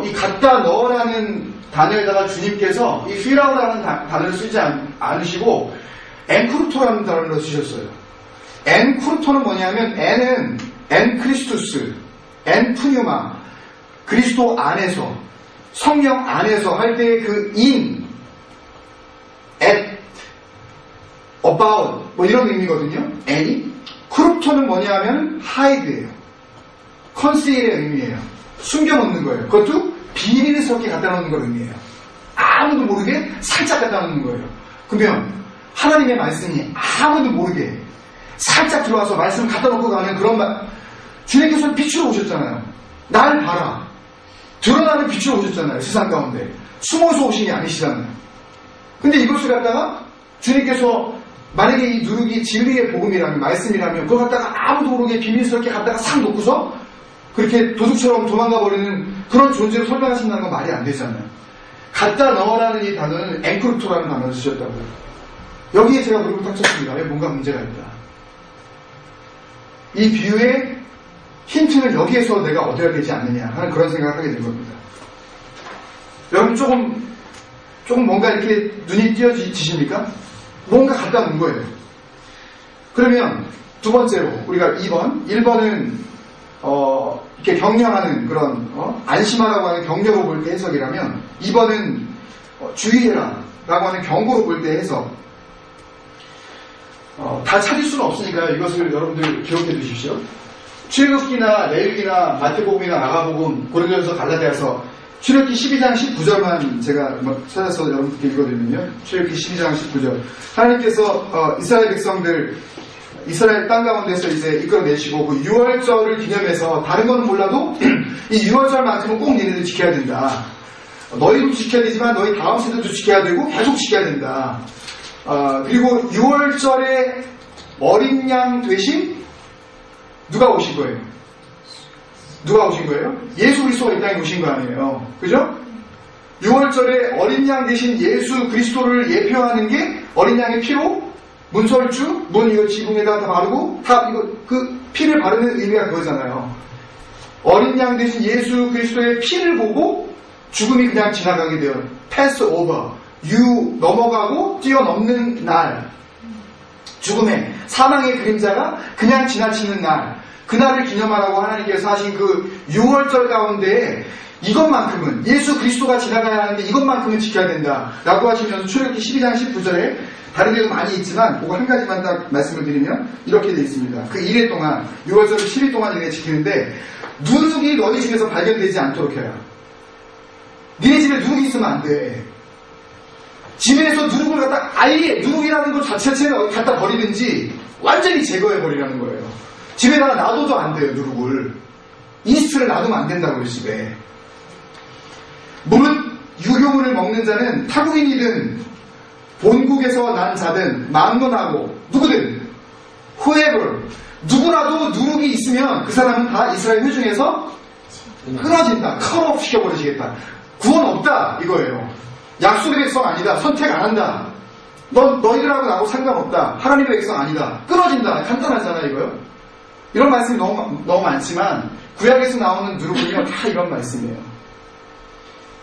이 갖다 넣어라는 단어에다가 주님께서 이 피라우라는 단어를 쓰지 않으시고 엔크루토라는 단어를 쓰셨어요. 엔크루토는 뭐냐면 엔은 엔크리스투스, 엔푸뉴마, 그리스도 안에서 성령 안에서 할 때 그 in, at, about 뭐 이런 의미거든요. n이 크루토는 뭐냐면 hide예요. conceal의 의미예요. 숨겨놓는 거예요. 그것도 비밀스럽게 갖다 놓는 걸 의미해요. 아무도 모르게 살짝 갖다 놓는 거예요. 그러면 하나님의 말씀이 아무도 모르게 살짝 들어와서 말씀을 갖다 놓고 가는 그런 주님께서는 빛으로 오셨잖아요. 날 봐라. 드러나는 빛으로 오셨잖아요. 세상 가운데. 숨어서 오신 게 아니시잖아요. 근데 이것을 갖다가 주님께서 만약에 이 누룩이 진리의 복음이라면, 말씀이라면, 그걸 갖다가 아무도 모르게 비밀스럽게 갖다가 싹 놓고서 그렇게 도둑처럼 도망가 버리는 그런 존재로 설명하신다는 건 말이 안 되잖아요. 갖다 넣으라는 이 단어는 앵크루토라는 단어를 쓰셨다고요. 여기에 제가 무릎을 딱 쳤습니다. 왜 뭔가 문제가 있다. 이 비유의 힌트는 여기에서 내가 얻어야 되지 않느냐 하는 그런 생각을 하게 된 겁니다. 여러분 조금 뭔가 이렇게 눈이 띄어지십니까? 뭔가 갖다 놓은 거예요. 그러면 두 번째로 우리가 1번은 이렇게 격려하는 그런 안심하라고 하는 격려로 볼 때 해석이라면 2번은 주의해라 라고 하는 경고로 볼 때 해석. 다 찾을 수는 없으니까요. 이것을 여러분들 기억해 두십시오. 출애굽기나 레위기나 마태복음이나 마가복음, 고린도전서, 갈라디아서 출애굽기 12장 19절만 제가 찾아서 여러분께 읽어드리면요. 출애굽기 12장 19절. 하나님께서 이스라엘 백성들 이스라엘 땅 가운데서 이제 이끌어내시고 그 6월절을 기념해서 다른 건 몰라도 이 6월절만큼은 꼭 니네들 지켜야 된다. 너희도 지켜야 되지만 너희 다음 세대도 지켜야 되고 계속 지켜야 된다. 그리고 6월절에 어린 양 대신 누가 오신 거예요? 누가 오신 거예요? 예수 그리스도가 이 땅에 오신 거 아니에요. 그죠? 6월절에 어린 양 대신 예수 그리스도를 예표하는 게 어린 양의 피로 문설주, 이거 지붕에다 다 바르고 다 이거 그 피를 바르는 의미가 그거잖아요. 어린 양 대신 예수 그리스도의 피를 보고 죽음이 그냥 지나가게 돼요. 패스 오버. 넘어가고 뛰어넘는 날. 죽음의 사망의 그림자가 그냥 지나치는 날. 그날을 기념하라고 하나님께서 하신 그 6월절 가운데 이것만큼은 예수 그리스도가 지나가야 하는데 이것만큼은 지켜야 된다 라고 하시면서 출애굽기 12장 19절에 다른 데도 많이 있지만 그거 한 가지만 딱 말씀을 드리면 이렇게 되어 있습니다. 그 1일 동안 6월절을 10일 동안 이렇게 지키는데 누룩이 너희 집에서 발견되지 않도록 해라. 니네 집에 누룩이 있으면 안 돼. 집에서 누룩을 갖다 아예 누룩이라는 것 자체를 갖다 버리든지 완전히 제거해버리라는 거예요. 집에다가 놔둬도 안 돼요. 누룩을. 이스트를 놔두면 안 된다고요. 집에. 무릇 유교물을 먹는 자는 타국인이든 본국에서 난 자든 망론하고 누구든 whoever 누구라도 누룩이 있으면 그 사람은 다 이스라엘 회중에서 끊어진다. 컷오프 시켜버리시겠다. 구원 없다 이거예요. 약속의 백성 아니다. 선택 안 한다. 너희들하고 나하고 상관없다. 하나님의 백성 아니다. 끊어진다. 간단하잖아요 이거요. 이런 말씀이 너무 많지만 구약에서 나오는 누룩은요 다 이런 말씀이에요.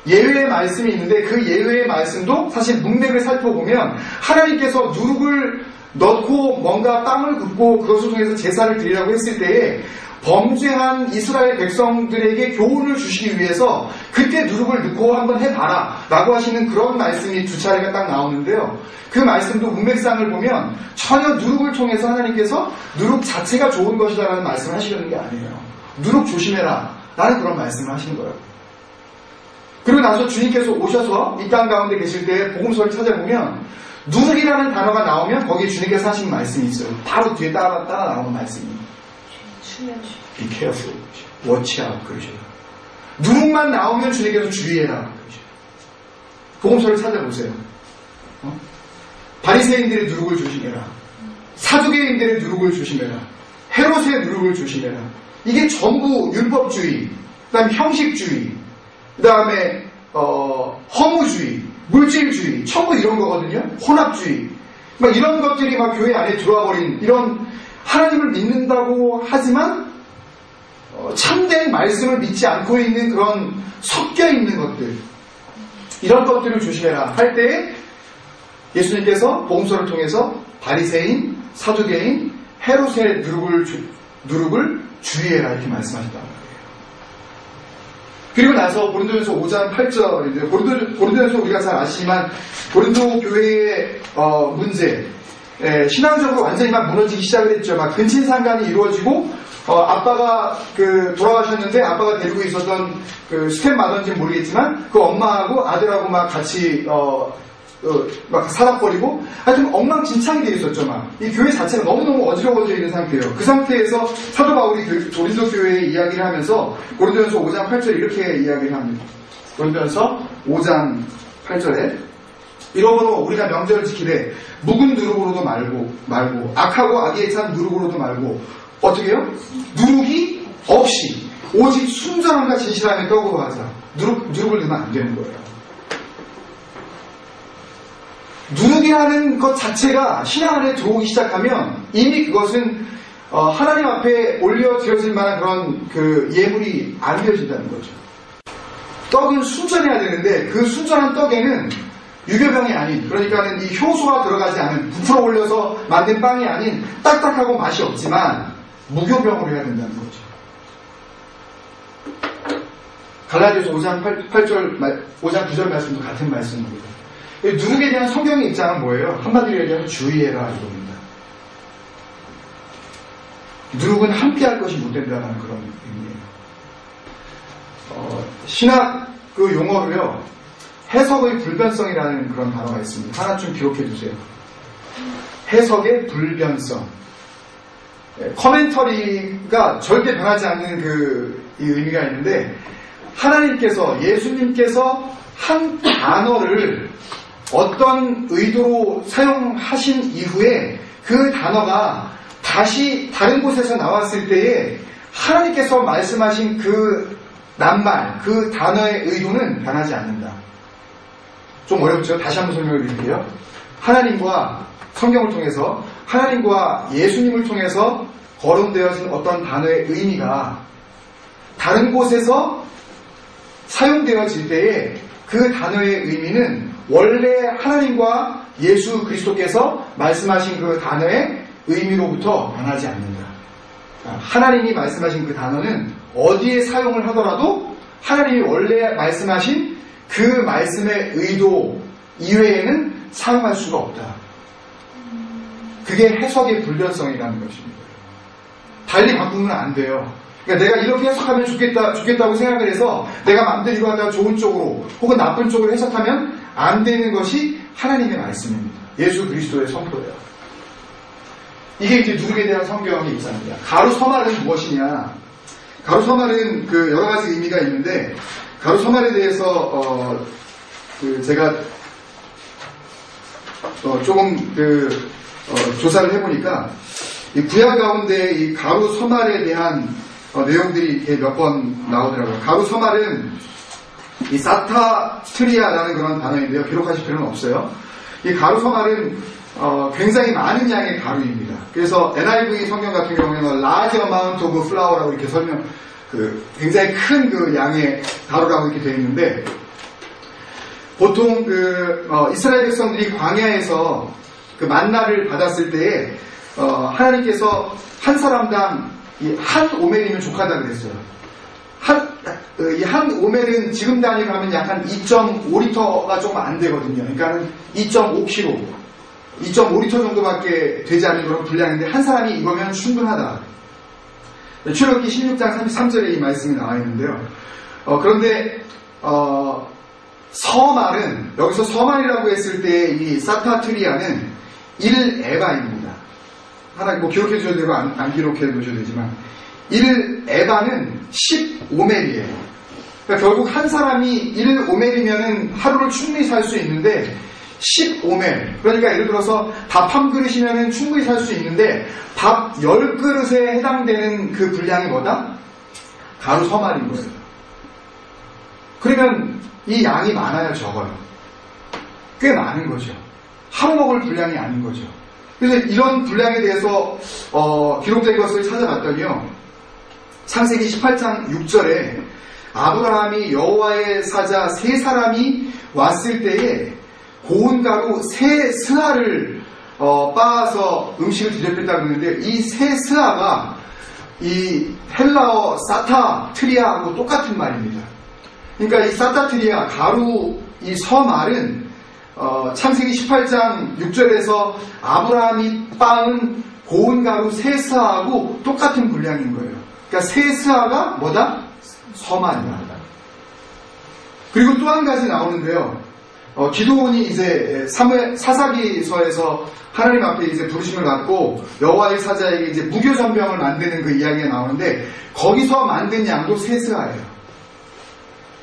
예외의 말씀이 있는데 그 예외의 말씀도 사실 문맥을 살펴보면 하나님께서 누룩을 넣고 뭔가 빵을 굽고 그것을 통해서 제사를 드리라고 했을 때에 범죄한 이스라엘 백성들에게 교훈을 주시기 위해서 그때 누룩을 넣고 한번 해봐라 라고 하시는 그런 말씀이 두 차례가 딱 나오는데요. 그 말씀도 문맥상을 보면 전혀 누룩을 통해서 하나님께서 누룩 자체가 좋은 것이다라는 말씀을 하시려는 게 아니에요. 누룩 조심해라 라는 그런 말씀을 하시는 거예요. 그리고 나서 주님께서 오셔서 이 땅 가운데 계실 때 복음서를 찾아보면 누룩이라는 단어가 나오면 거기에 주님께서 하신 말씀이 있어요. 바로 뒤에 따라 나오는 말씀이 Be careful, watch out 그러셔요. 누룩만 나오면 주님께서 주의해라 그러셔요. 복음서를 찾아보세요. 바리새인들의 누룩을 조심해라. 사두개인들의 누룩을 조심해라. 헤롯의 누룩을 조심해라. 이게 전부 율법주의, 그 다음에 형식주의, 그 다음에 허무주의, 물질주의, 전부 이런 거거든요. 혼합주의, 막 이런 것들이 막 교회 안에 들어와 버린 이런 하나님을 믿는다고 하지만 참된 말씀을 믿지 않고 있는 그런 섞여 있는 것들, 이런 것들을 조심해라 할 때 예수님께서 복음서를 통해서 바리새인, 사두개인, 헤롯의 누룩을 주의해라 이렇게 말씀하셨단 말이에요. 그리고 나서 고린도전서 5장 8절인데 고린도전서 우리가 잘 아시지만 고린도 교회의 문제, 신앙적으로 완전히 막 무너지기 시작을 했죠. 막 근친상간이 이루어지고 아빠가 돌아가셨는데 아빠가 데리고 있었던 그 스텝마더인지는 모르겠지만 그 엄마하고 아들하고 막 같이 막 살아버리고 하여튼 엉망진창이 되어 있었죠. 막. 이 교회 자체가 너무너무 어지러워져 있는 상태예요. 그 상태에서 사도 바울이 고린도 교회의 이야기를 하면서 고린도전서 5장 8절에 이렇게 이야기를 합니다. 고린도전서 5장 8절에 이러므로 우리가 명절을 지키되 묵은 누룩으로도 말고 악하고 악에 찬 누룩으로도 말고 어떻게 해요? 누룩이 없이 오직 순전함과 진실함에 떡으로 하자. 누룩을 넣으면 안 되는 거예요. 누룩이라는 것 자체가 신앙 안에 들어오기 시작하면 이미 그것은 하나님 앞에 올려드려질 만한 그런 그 예물이 안 되어진다는 거죠. 떡은 순전해야 되는데 그 순전한 떡에는 유교병이 아닌, 그러니까는 이 효소가 들어가지 않은, 부풀어 올려서 만든 빵이 아닌 딱딱하고 맛이 없지만 무교병으로 해야 된다는 거죠. 갈라디아서 5장 9절 말씀도 같은 말씀입니다. 누룩에 대한 성경의 입장은 뭐예요? 한마디로 얘기하면 주의해라 이겁니다. 누룩은 함께할 것이 못 된다는 그런 의미예요. 신학 그 용어로요, 해석의 불변성이라는 그런 단어가 있습니다. 하나 좀 기록해 주세요. 해석의 불변성. 커멘터리가 절대 변하지 않는 이 의미가 있는데, 하나님께서, 예수님께서 한 단어를 어떤 의도로 사용하신 이후에 그 단어가 다시 다른 곳에서 나왔을 때에 하나님께서 말씀하신 그 낱말, 그 단어의 의도는 변하지 않는다. 좀 어렵죠? 다시 한번 설명을 드릴게요. 하나님과 성경을 통해서, 하나님과 예수님을 통해서 거론되어진 어떤 단어의 의미가 다른 곳에서 사용되어질 때에 그 단어의 의미는 원래 하나님과 예수 그리스도께서 말씀하신 그 단어의 의미로부터 변하지 않는다. 하나님이 말씀하신 그 단어는 어디에 사용을 하더라도 하나님이 원래 말씀하신 그 말씀의 의도 이외에는 사용할 수가 없다. 그게 해석의 불변성이라는 것입니다. 달리 바꾸면 안 돼요. 그러니까 내가 이렇게 해석하면 좋겠다고 생각을 해서 내가 마음대로 이거 하다가 좋은 쪽으로 혹은 나쁜 쪽으로 해석하면 안 되는 것이 하나님의 말씀입니다. 예수 그리스도의 선포예요. 이게 이제 누룩에 대한 성경의 입장입니다. 가루서말은 무엇이냐? 가루서말은 그 여러 가지 의미가 있는데, 가루서말에 대해서 제가 조금 조사를 해보니까 이 구약 가운데 이 가루서말에 대한 내용들이 이렇게 몇 번 나오더라고요. 가루서말은 이 사타트리아라는 그런 단어인데요. 기록하실 필요는 없어요. 이 가루서말은 굉장히 많은 양의 가루입니다. 그래서 NIV 성경 같은 경우에는 large amount of flour라고 이렇게 굉장히 큰 그 양의 가루라고 이렇게 되어 있는데, 보통 이스라엘 백성들이 광야에서 그 만나를 받았을 때에 하나님께서 한 사람당 한 오멜이면 족하다 그랬어요. 한 오멜은 지금 단위로 하면 약간 2.5리터가 조금 안 되거든요. 그러니까 2.5kg, 2.5리터 정도밖에 되지 않는 그런 분량인데 한 사람이 이거면 충분하다. 출애굽기 16장 33절에 이 말씀이 나와 있는데요. 그런데 서말은, 여기서 서말이라고 했을 때 이 사타트리아는 1에바입니다. 하나 기록해 주셔도 되고 안 기록해 놓으셔도 되지만 1에바는 15멜이에요. 그러니까 결국 한 사람이 1오멜이면은 하루를 충분히 살 수 있는데 15멜, 그러니까 예를 들어서 밥 한 그릇이면은 충분히 살 수 있는데 밥 10그릇에 해당되는 그 분량이 뭐다? 가루서말인 거예요. 그러면 이 양이 많아요, 적어요? 꽤 많은 거죠. 하루 먹을 분량이 아닌 거죠. 그래서 이런 분량에 대해서 기록된 것을 찾아봤더니요, 창세기 18장 6절에 아브라함이 여호와의 사자 3사람이 왔을 때에 고운 가루 3스아를 빻아서 음식을 대접했다고 했는데, 이 3스아가 이 헬라어 사타트리아하고 똑같은 말입니다. 그러니까 이 사타트리아, 가루, 이 서말은 창세기 18장 6절에서 아브라함이 빻은 고운 가루 3스아하고 똑같은 분량인 거예요. 그러니까 3스아가 뭐다? 서말이다. 그리고 또 한 가지 나오는데요. 기도원이 이제 사사기서에서 하나님 앞에 이제 부르심을 받고 여호와의 사자에게 이제 무교전병을 만드는 그 이야기가 나오는데 거기서 만든 양도 세스아예요.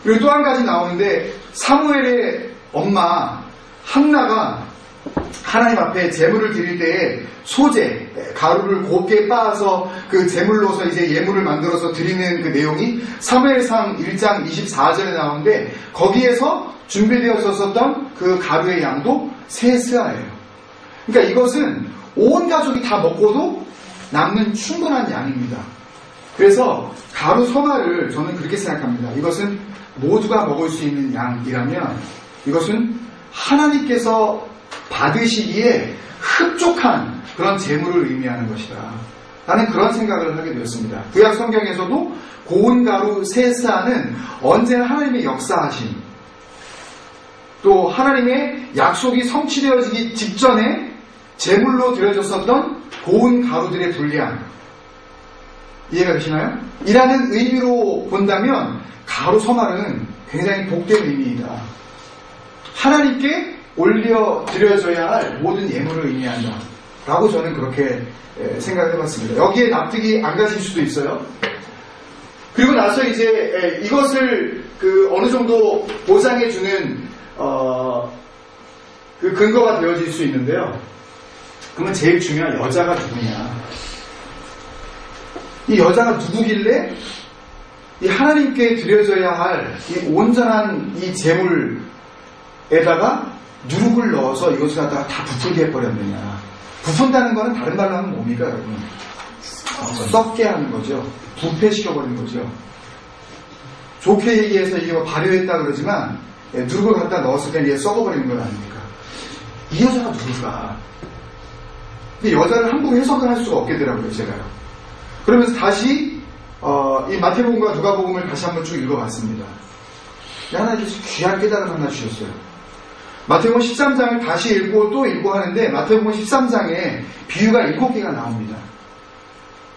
그리고 또 한 가지 나오는데 사무엘의 엄마 한나가 하나님 앞에 제물을 드릴 때에 소재, 가루를 곱게 빻아서 그 제물로서 이제 예물을 만들어서 드리는 그 내용이 사무엘상 1장 24절에 나오는데 거기에서 준비되었었던 그 가루의 양도 세스아예요. 그러니까 이것은 온 가족이 다 먹고도 남는 충분한 양입니다. 그래서 가루 소마를 저는 그렇게 생각합니다. 이것은 모두가 먹을 수 있는 양이라면 이것은 하나님께서 받으시기에 흡족한 그런 재물을 의미하는 것이다 라는 그런 생각을 하게 되었습니다. 구약 성경에서도 고운 가루 세스아는 언제나 하나님의 역사하심, 또 하나님의 약속이 성취되어지기 직전에 제물로 드려졌었던 고운 가루들의 분량, 이해가 되시나요? 이라는 의미로 본다면 가루 서말은 굉장히 복된 의미이다. 하나님께 올려드려져야 할 모든 예물을 의미한다 라고 저는 그렇게 생각해봤습니다. 여기에 납득이 안 가실 수도 있어요. 그리고 나서 이제 이것을 어느 정도 보장해주는 그 근거가 되어질 수 있는데요. 그러면 제일 중요한 여자가 누구냐, 이 여자가 누구길래 이 하나님께 드려져야 할 이 온전한 이 제물에다가 누룩을 넣어서 이것을 갖다가 다 부풀게 해버렸느냐. 부푼다는 거는 다른 말로 하면 뭡니까, 여러분? 썩게 하는 거죠. 부패시켜버리는 거죠. 좋게 얘기해서 이게 발효했다 그러지만 누룩을 갖다 넣었을 때 이게 썩어버리는 건 아닙니까? 이 여자가 누굴까? 근데 여자를 함부로 해석을 할 수가 없겠더라고요, 제가요. 그러면서 다시 이 마태복음과 누가복음을 다시 한번 쭉 읽어봤습니다. 하나님께서 귀한 깨달음 하나 주셨어요. 마태복음 13장을 다시 읽고 또 읽고 하는데 마태복음 13장에 비유가 7개가 나옵니다.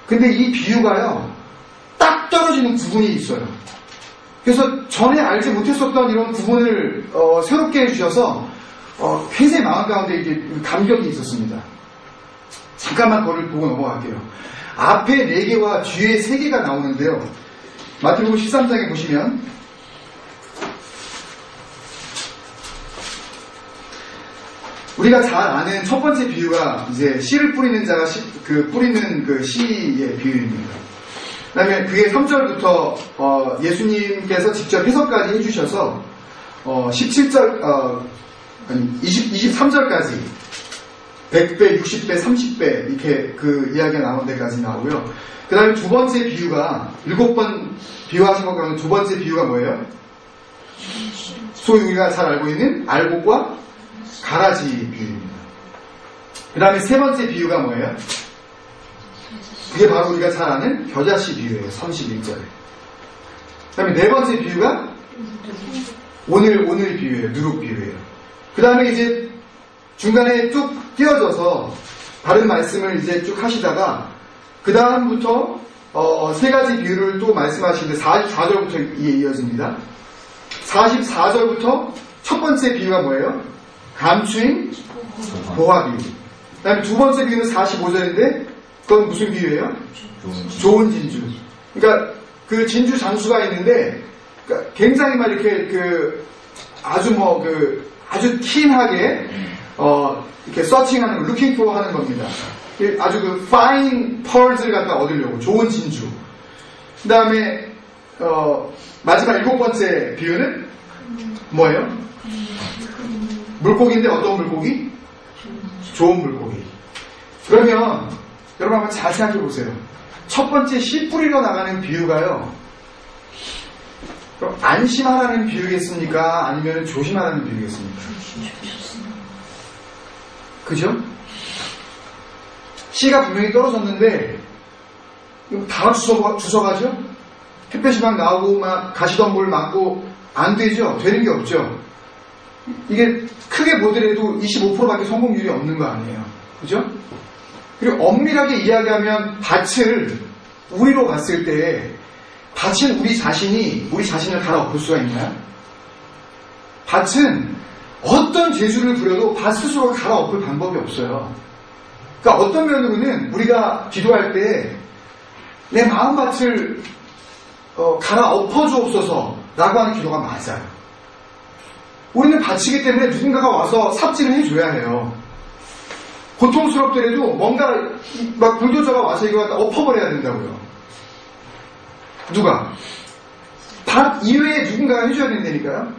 근데 이 비유가요, 딱 떨어지는 부분이 있어요. 그래서 전에 알지 못했었던 이런 부분을 새롭게 해주셔서 굉장히 마음 가운데 이렇게 감격이 있었습니다. 잠깐만 그걸 보고 넘어갈게요. 앞에 4개와 뒤에 3개가 나오는데요. 마태복음 13장에 보시면 우리가 잘 아는 첫 번째 비유가 이제 씨를 뿌리는 자가 뿌리는 그 씨의 비유입니다. 그 다음에 그게 3절부터 예수님께서 직접 해석까지 해주셔서 23절까지 100배, 60배, 30배 이렇게 그 이야기가 나온 데까지 나오고요. 그 다음에 두 번째 비유가 7번 비유하신 것 가운데 두 번째 비유가 뭐예요? 소위 우리가 잘 알고 있는 알곡과 가라지 비유입니다. 그 다음에 세 번째 비유가 뭐예요? 그게 바로 우리가 잘 아는 겨자씨 비유예요. 31절에. 그 다음에 네 번째 비유가 오늘 비유예요. 누룩 비유예요. 그 다음에 이제 중간에 쭉 띄어져서 다른 말씀을 이제 쭉 하시다가 그 다음부터 세 가지 비유를 또 말씀하시는데 44절부터 이어집니다. 44절부터 첫 번째 비유가 뭐예요? 감추인 보화 비유. 그 다음에 두 번째 비유는 45절인데 그건 무슨 비유예요? 좋은 진주. 그러니까 그 진주 장수가 있는데 그러니까 굉장히 막 이렇게 아주 킨하게 이렇게 서칭하는, looking for 하는 겁니다. 아주 그 fine pearls를 갖다 얻으려고 좋은 진주. 그 다음에 마지막 7번째 비유는 뭐예요? 물고기인데 어떤 물고기? 좋은 물고기. 그러면 여러분 한번 잘 생각해 보세요. 첫 번째 씨 뿌리러 나가는 비유가요, 그럼 안심하라는 비유겠습니까? 아니면 조심하라는 비유겠습니까? 그죠? 씨가 분명히 떨어졌는데 다 주워가죠? 햇볕이 막 나오고 막 가시덤불 맞고 안 되죠? 되는 게 없죠? 이게 크게 보더라도 25%밖에 성공률이 없는 거 아니에요. 그죠? 그리고 엄밀하게 이야기하면 밭을 우리로 봤을 때 밭은 우리 자신을 갈아엎을 수가 있나요? 밭은 어떤 죄수를 부려도 밭 스스로 갈아엎을 방법이 없어요. 그러니까 어떤 면으로는 우리가 기도할 때 내 마음밭을 갈아엎어 주옵소서라고 하는 기도가 맞아요. 우리는 밭이기 때문에 누군가가 와서 삽질을 해줘야 해요. 고통스럽더라도 뭔가 막 불도저가 와서 이거 갖다 엎어버려야 된다고요. 누가? 밭 이외에 누군가가 해줘야 된다니까요.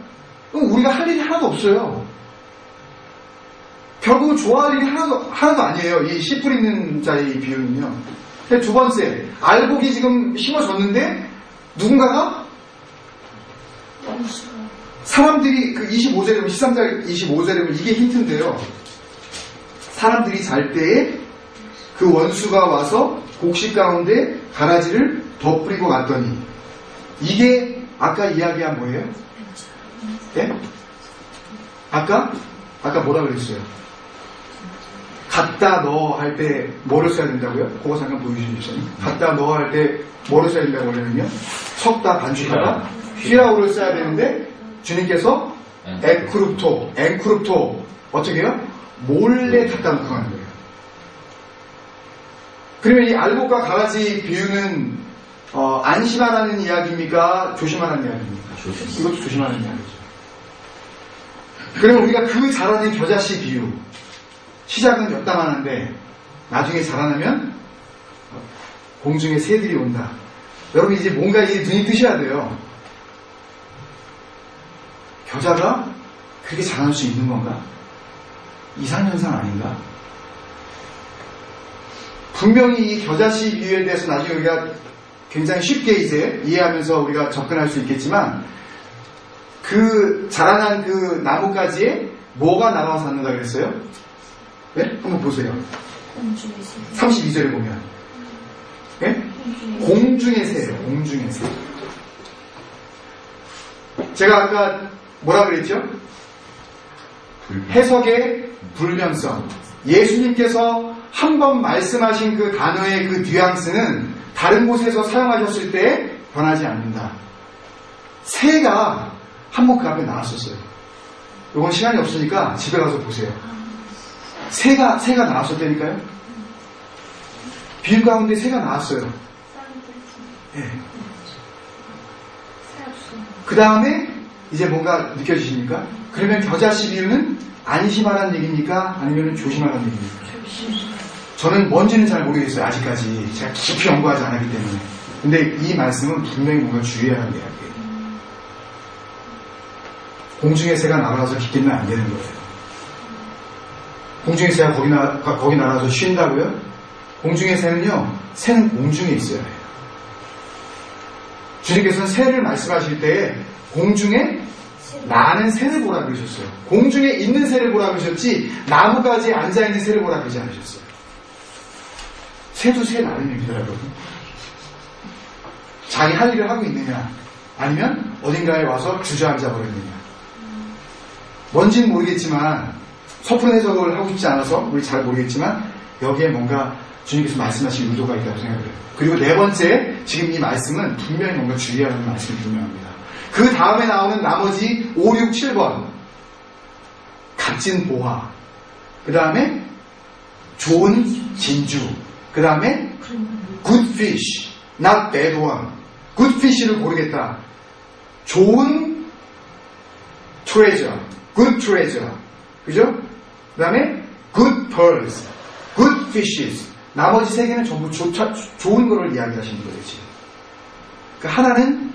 그럼 우리가 할 일이 하나도 없어요. 결국은 좋아할 일이 하나도 아니에요. 이 씨 뿌리는 자의 비유는요. 두 번째, 알곡이 지금 심어졌는데 누군가가 사람들이 그 25절에 보면 13절 25절에 보면 이게 힌트인데요. 사람들이 잘 때에 그 원수가 와서 곡식 가운데 가라지를 덧뿌리고 갔더니 이게 아까 이야기한 뭐예요? 네? 아까 뭐라 그랬어요? 갖다 넣어 할 때 뭐를 써야 된다고요? 그거 잠깐 보여주시죠. 갖다 넣어 할 때 뭐를 써야 된다고 하냐면요. 섞다 반죽하다 휘라우를 써야 되는데 주님께서 앵크룹토 어떻게 해요? 몰래 갖다 놓고 가는 거예요. 그러면 이 알곡과 가라지 비유는 안심하라는 이야기입니까? 조심하라는 이야기입니까? 이것도 조심하라는 이야기죠. 그러면 우리가 그 자라는 겨자씨 비유 시작은 역담하는데 나중에 자라나면 공중에 새들이 온다. 여러분 이제 뭔가 이제 눈이 뜨셔야 돼요. 겨자가 그렇게 자랄 수 있는 건가? 이상현상 아닌가? 분명히 이 겨자씨 비유에 대해서 나중에 우리가 굉장히 쉽게 이제 이해하면서 우리가 접근할 수 있겠지만 그 자라난 그 나무가지에 뭐가 날아와서 앉는다 그랬어요? 네? 한번 보세요. 32절에 보면 네? 공중의 새예요. 공중의 새. 제가 아까 뭐라 그랬죠? 해석의 불변성. 예수님께서 한 번 말씀하신 그 단어의 그 뉘앙스는 다른 곳에서 사용하셨을 때 변하지 않는다. 새가 한 번 그 앞에 나왔었어요. 이건 시간이 없으니까 집에 가서 보세요. 새가 나왔었다니까요. 비유 가운데 새가 나왔어요. 네. 그 다음에 이제 뭔가 느껴지십니까? 그러면 겨자씨 비유는 안심하라는 얘기입니까? 아니면 조심하라는 얘기입니까? 저는 뭔지는 잘 모르겠어요. 아직까지 제가 깊이 연구하지 않았기 때문에. 근데 이 말씀은 분명히 뭔가 주의해야 하는 이야기예요. 공중의 새가 날아가서 기끼면 안 되는 거예요. 공중의 새가 거기 날아가서 쉰다고요? 공중의 새는요, 새는 공중에 있어야 해요. 주님께서는 새를 말씀하실 때 공중에 나는 새를 보라 그러셨어요. 공중에 있는 새를 보라 그러셨지 나무가지에 앉아있는 새를 보라 그러지 않으셨어요. 새도 새 나름입니다, 여러분. 자기 할 일을 하고 있느냐 아니면 어딘가에 와서 주저앉아 버렸느냐. 뭔지는 모르겠지만 섣부른 해석을 하고 싶지 않아서 우리 잘 모르겠지만 여기에 뭔가 주님께서 말씀하신 의도가 있다고 생각을 해요. 그리고 네 번째, 지금 이 말씀은 분명히 뭔가 주의하는 말씀이 분명합니다. 그 다음에 나오는 나머지 5, 6, 7번 값진 보화, 그 다음에 좋은 진주, 그 다음에 good fish, not bad one. good fish를 고르겠다. 좋은 treasure, good treasure, 그죠? 그 다음에 good pearls, good fishes. 나머지 세 개는 전부 좋은 거를 이야기하시는 거예요, 지금. 그러니까 하나는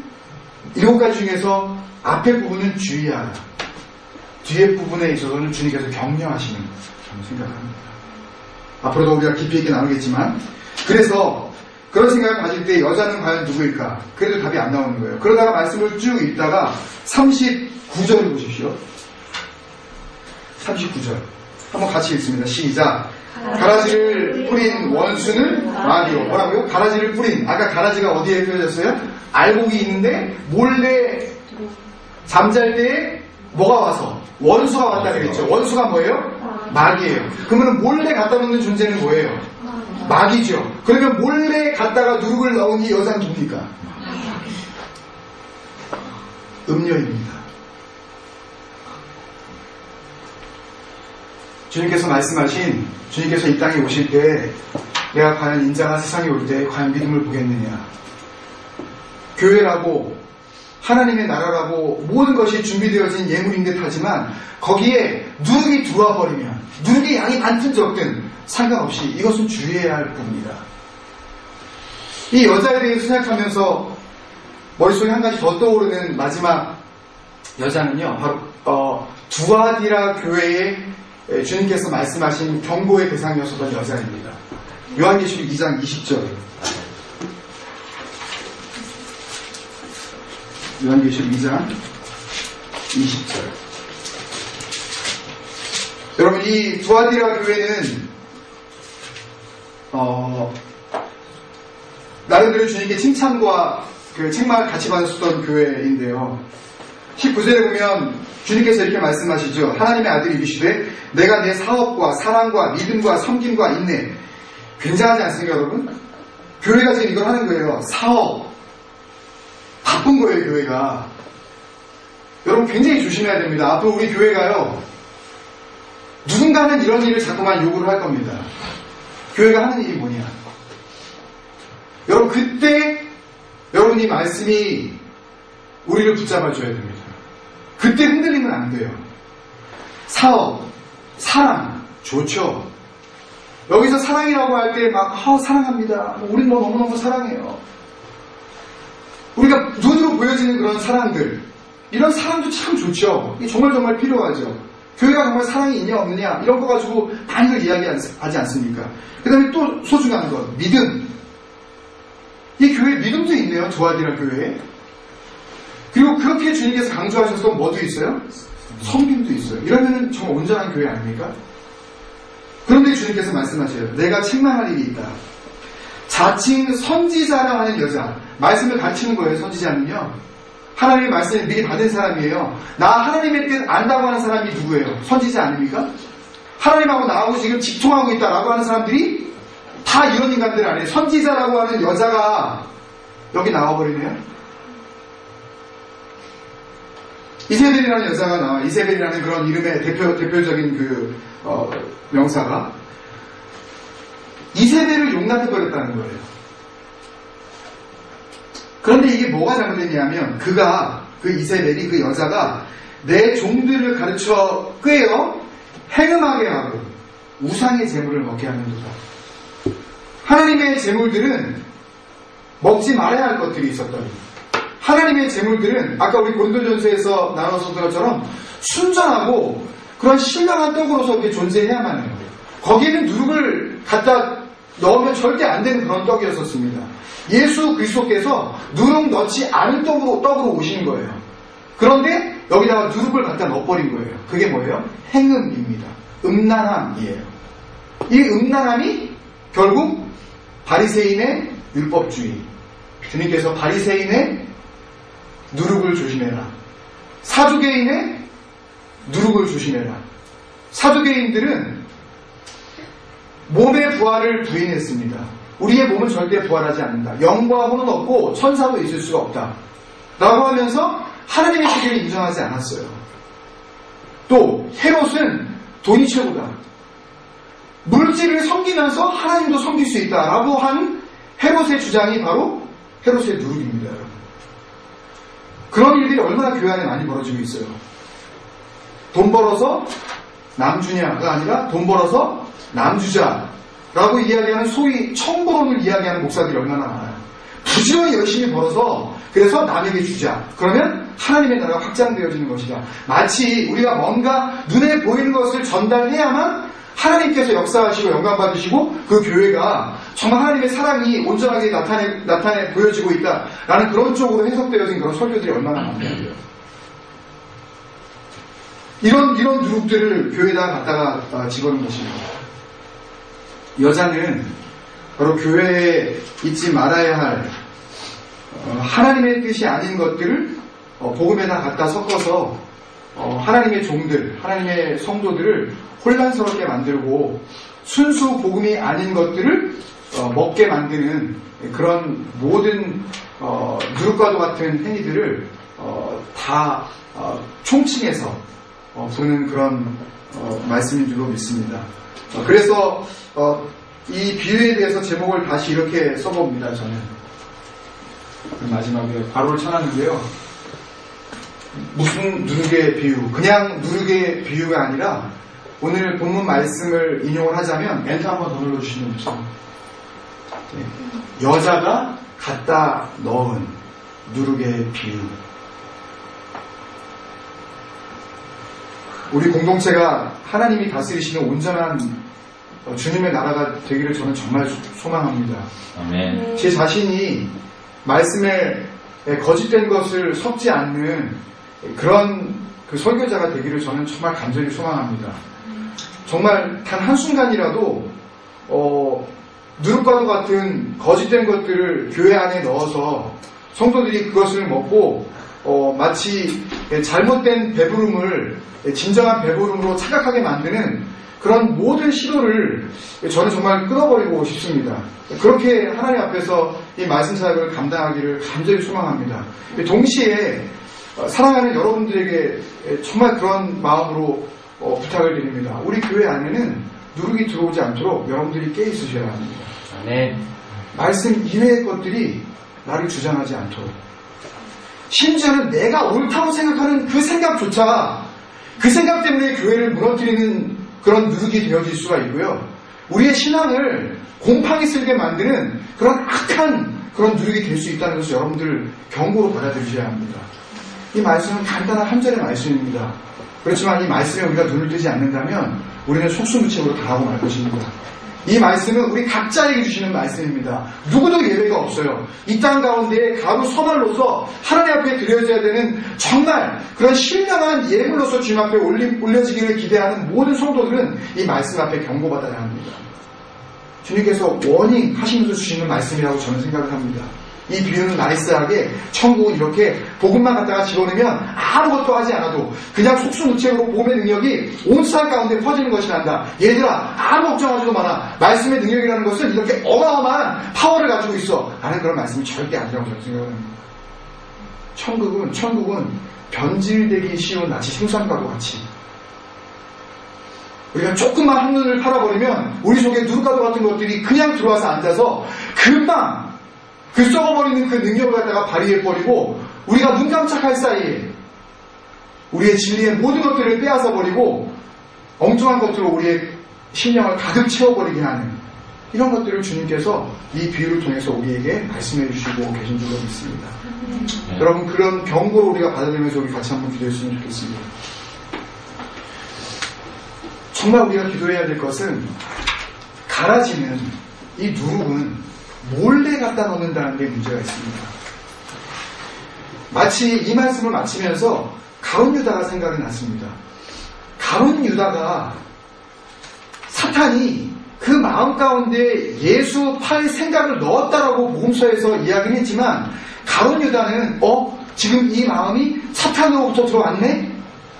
7가지 중에서 앞에 부분은 주의하라. 뒤에 부분에 있어서는 주님께서 격려하시는 저는 생각합니다. 앞으로도 우리가 깊이 있게 나누겠지만, 그래서 그런 생각을 가질 때 여자는 과연 누구일까? 그래도 답이 안 나오는 거예요. 그러다가 말씀을 쭉 읽다가 39절을 보십시오. 39절. 한번 같이 읽습니다. 시작. 가라지를 뿌린 원수는 마귀요. 뭐라고요? 가라지를 뿌린. 아까 가라지가 어디에 펴졌어요? 알곡이 있는데 몰래 잠잘 때에 뭐가 와서? 원수가 왔다 그랬죠. 원수가 뭐예요? 마귀예요. 그러면 몰래 갖다 놓는 존재는 뭐예요? 마귀죠. 그러면 몰래 갖다가 누룩을 넣은 이 여자는 누굽니까? 음녀입니다. 주님께서 말씀하신, 주님께서 이 땅에 오실 때 내가 과연 인자가 세상에 올 때 과연 믿음을 보겠느냐. 교회라고 하나님의 나라라고 모든 것이 준비되어진 예물인 듯 하지만 거기에 누룩이 들어와 버리면, 누룩의 양이 많든 적든 상관없이 이것은 주의해야 할 부분이다. 이 여자에 대해서 생각하면서 머릿속에 한 가지 더 떠오르는 마지막 여자는요, 바로 두아디라 교회에 주님께서 말씀하신 경고의 대상이었던 여자입니다. 요한계시록 2장 20절. 요한계시록 2장 20절. 여러분, 이 두아디라 교회는 나름대로 주님께 칭찬과 그 책망을 같이 받았었던 교회인데요. 19절에 보면 주님께서 이렇게 말씀하시죠. 하나님의 아들이 이르시되 내가 내 사업과 사랑과 믿음과 섬김과 인내. 굉장하지 않습니까, 여러분? 교회가 지금 이걸 하는 거예요. 사업. 바쁜 거예요, 교회가. 여러분, 굉장히 조심해야 됩니다. 앞으로 우리 교회가요, 누군가는 이런 일을 자꾸만 요구를 할 겁니다. 교회가 하는 일이 뭐냐? 여러분, 그때 여러분 이 말씀이 우리를 붙잡아줘야 됩니다. 그때 흔들리면 안 돼요. 사업, 사랑, 좋죠. 여기서 사랑이라고 할 때 막 사랑합니다. 우린 뭐 너무너무 사랑해요. 우리가 눈으로 보여지는 그런 사랑들, 이런 사랑도 참 좋죠. 정말 필요하죠. 교회가 정말 사랑이 있냐 없느냐 이런 거 가지고 많이들 이야기하지 않습니까? 그 다음에 또 소중한 것, 믿음. 이 교회에 믿음도 있네요. 두아디라 교회에. 그리고 그렇게 주님께서 강조하셨던 뭐도 있어요? 섬김도 있어요. 이러면 정말 온전한 교회 아닙니까? 그런데 주님께서 말씀하셔요. 내가 책망할 일이 있다. 자칭 선지자라 하는 여자. 말씀을 가르치는 거예요. 선지자는요. 하나님의 말씀을 미리 받은 사람이에요. 나 하나님의 뜻 안다고 하는 사람이 누구예요? 선지자 아닙니까? 하나님하고 나하고 지금 직통하고 있다라고 하는 사람들이 다 이런 인간들 아니에요. 선지자라고 하는 여자가 여기 나와버리네요. 이세벨이라는 여자가 나와. 이세벨이라는 그런 이름의 대표적인 명사가 이세벨을 용납해버렸다는 거예요. 그런데 이게 뭐가 잘못됐냐면 그 이세벨이, 그 여자가 내 종들을 가르쳐 꿰어 행음하게 하고 우상의 재물을 먹게 하는도다. 하나님의 재물들은 먹지 말아야 할 것들이 있었더니 하나님의 재물들은 아까 우리 고린도전서에서 나눴었던 것처럼 순전하고 그런 신령한 떡으로서 이렇게 존재해야만 해요. 거기에는 누룩을 갖다 넣으면 절대 안 되는 그런 떡이었었습니다. 예수 그리스도께서 누룩 넣지 않은 떡으로 오신 거예요. 그런데 여기다가 누룩을 갖다 넣어버린 거예요. 그게 뭐예요? 행음입니다. 음란함이에요. 이 음란함이 결국 바리새인의 율법주의. 주님께서 바리새인의 누룩을 조심해라. 사두개인의 누룩을 조심해라. 사두개인들은 몸의 부활을 부인했습니다. 우리의 몸은 절대 부활하지 않는다. 영과 혼은 없고 천사도 있을 수가 없다. 라고 하면서 하나님의 세계를 인정하지 않았어요. 또 헤롯은 돈이 최고다. 물질을 섬기면서 하나님도 섬길 수 있다라고 한 헤롯의 주장이 바로 헤롯의 누룩입니다. 여러분. 그런 일들이 얼마나 교회 안에 많이 벌어지고 있어요. 돈 벌어서 남주냐가 아니라 돈 벌어서 남주자라고 이야기하는 소위 청부론을 이야기하는 목사들이 얼마나 많아요. 부지런히 열심히 벌어서 그래서 남에게 주자. 그러면 하나님의 나라가 확장되어지는 것이다. 마치 우리가 뭔가 눈에 보이는 것을 전달해야만 하나님께서 역사하시고 영광 받으시고 그 교회가 정말 하나님의 사랑이 온전하게 나타내 보여지고 있다라는 그런 쪽으로 해석되어진 그런 설교들이 얼마나 많냐고요. 이런 누룩들을 교회에다 갖다가 집어넣은 것입니다. 여자는 바로 교회에 있지 말아야 할 하나님의 뜻이 아닌 것들을 복음에다 갖다 섞어서 하나님의 종들, 하나님의 성도들을 혼란스럽게 만들고 순수 복음이 아닌 것들을 먹게 만드는 그런 모든 누룩과도 같은 행위들을 다 총칭해서 부르는 그런 말씀인 줄로 믿습니다. 그래서 이 비유에 대해서 제목을 다시 이렇게 써봅니다. 저는 마지막에 바로를 쳐놨는데요. 무슨 누룩의 비유, 그냥 누룩의 비유가 아니라 오늘 본문 말씀을 인용을 하자면 멘트 한번 더 눌러주시면 좋죠. 여자가 갖다 넣은 누룩의 비유. 우리 공동체가 하나님이 다스리시는 온전한 주님의 나라가 되기를 저는 정말 소망합니다. 아멘. 제 자신이 말씀에 거짓된 것을 섞지 않는 그런 그 설교자가 되기를 저는 정말 간절히 소망합니다. 정말 단 한순간이라도 누룩과도 같은 거짓된 것들을 교회 안에 넣어서 성도들이 그것을 먹고 마치 잘못된 배부름을 진정한 배부름으로 착각하게 만드는 그런 모든 시도를 저는 정말 끊어버리고 싶습니다. 그렇게 하나님 앞에서 이 말씀 사역을 감당하기를 간절히 소망합니다. 동시에 사랑하는 여러분들에게 정말 그런 마음으로 부탁을 드립니다. 우리 교회 안에는 누룩이 들어오지 않도록 여러분들이 깨 있으셔야 합니다. 아멘. 말씀 이외의 것들이 나를 주장하지 않도록, 심지어는 내가 옳다고 생각하는 그 생각조차 그 생각 때문에 교회를 무너뜨리는 그런 누룩이 되어질 수가 있고요. 우리의 신앙을 곰팡이 쓸게 만드는 그런 악한 그런 누룩이 될 수 있다는 것을 여러분들 경고로 받아들이셔야 합니다. 이 말씀은 간단한 한 절의 말씀입니다. 그렇지만 이 말씀에 우리가 눈을 뜨지 않는다면 우리는 속수무책으로 당하고 말 것입니다. 이 말씀은 우리 각자에게 주시는 말씀입니다. 누구도 예외가 없어요. 이 땅 가운데 가로 서말로서 하나님 앞에 드려져야 되는 정말 그런 신령한 예물로서 주님 앞에 올려지기를 기대하는 모든 성도들은 이 말씀 앞에 경고받아야 합니다. 주님께서 워닝 하시면서 주시는 말씀이라고 저는 생각을 합니다. 이 비유는 나이스하게 천국은 이렇게 복음만 갖다가 집어넣으면 아무것도 하지 않아도 그냥 속수무책으로 복음의 능력이 온 세상 가운데 퍼지는 것이란다. 얘들아 아무 걱정하지도 마라. 말씀의 능력이라는 것은 이렇게 어마어마한 파워를 가지고 있어. 라는 그런 말씀이 절대 아니라고 저는 생각을 합니다. 천국은 변질되기 쉬운 낯이 생선과도 같이 우리가 조금만 한눈을 팔아버리면 우리 속에 누룩과도 같은 것들이 그냥 들어와서 앉아서 금방 그 썩어버리는 그 능력을 갖다가 발휘해버리고 우리가 눈 깜짝할 사이에 우리의 진리의 모든 것들을 빼앗아버리고 엉뚱한 것들로 우리의 심령을 가득 채워버리게 하는 이런 것들을 주님께서 이 비유를 통해서 우리에게 말씀해 주시고 계신 줄로 믿습니다. 여러분 그런 경고를 우리가 받아들면서 우리 같이 한번 기도했으면 좋겠습니다. 정말 우리가 기도해야 될 것은 갈아지는 이 누룩은 몰래 갖다 넣는다는 게 문제가 있습니다. 마치 이 말씀을 마치면서 가룟 유다가 생각이 났습니다. 가룟 유다가 사탄이 그 마음 가운데 예수 팔 생각을 넣었다라고 복음서에서 이야기를 했지만 가룟 유다는 지금 이 마음이 사탄으로부터 들어왔네?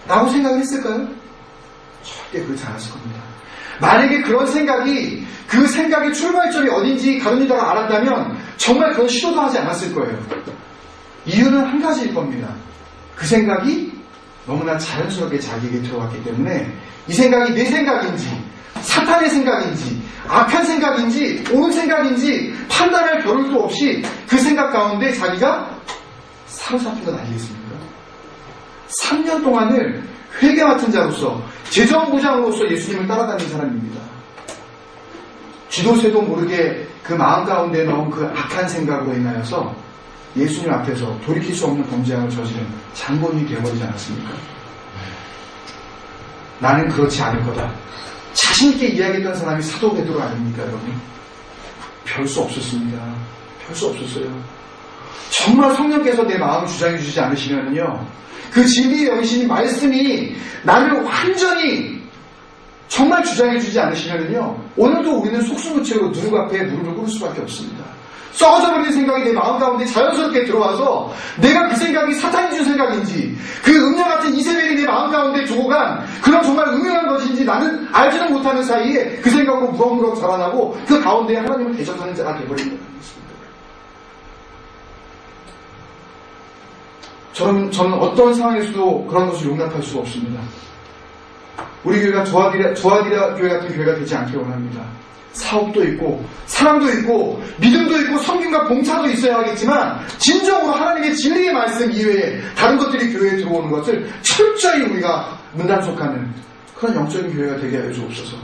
라고 생각을 했을까요? 절대 그렇지 않았을 겁니다. 만약에 그런 생각이 그 생각의 출발점이 어딘지 가룟 유다가 알았다면 정말 그런 시도도 하지 않았을 거예요. 이유는 한 가지일 겁니다. 그 생각이 너무나 자연스럽게 자기에게 들어왔기 때문에 이 생각이 내 생각인지 사탄의 생각인지 악한 생각인지 옳은 생각인지 판단할 겨를도 없이 그 생각 가운데 자기가 사로잡힌 건 아니겠습니까? 3년 동안을 회개 맡은 자로서 재정부장으로서 예수님을 따라다닌 사람입니다. 쥐도새도 모르게 그 마음 가운데 넣은 그 악한 생각으로 인하여서 예수님 앞에서 돌이킬 수 없는 범죄함을 저지른 장본인이 되어버리지 않았습니까? 나는 그렇지 않을 거다. 자신있게 이야기했던 사람이 사도 베드로 아닙니까, 여러분? 별 수 없었습니다. 별 수 없었어요. 정말 성령께서 내 마음을 주장해 주시지 않으시면요, 그 진리의 영이신 말씀이 나를 완전히 정말 주장해 주지 않으시면요, 오늘도 우리는 속수무책으로 누룩 앞에 무릎을 꿇을 수밖에 없습니다. 썩어져 버리는 생각이 내 마음 가운데 자연스럽게 들어와서 내가 그 생각이 사탄이 준 생각인지 그 음녀 같은 이세벨이 내 마음 가운데 두고 간 그런 정말 음흉한 것인지 나는 알지는 못하는 사이에 그 생각으로 무럭무럭 자라나고 그 가운데 하나님을 대적하는 자가 되어버린 것 같습니다. 저는 어떤 상황에서도 그런 것을 용납할 수가 없습니다. 우리 교회가 조아디라 교회 같은 교회가 되지 않기를 원합니다. 사업도 있고 사랑도 있고 믿음도 있고 섬김과 봉사도 있어야 하겠지만 진정으로 하나님의 진리의 말씀 이외에 다른 것들이 교회에 들어오는 것을 철저히 우리가 문단속하는 그런 영적인 교회가 되게 하여 주옵소서.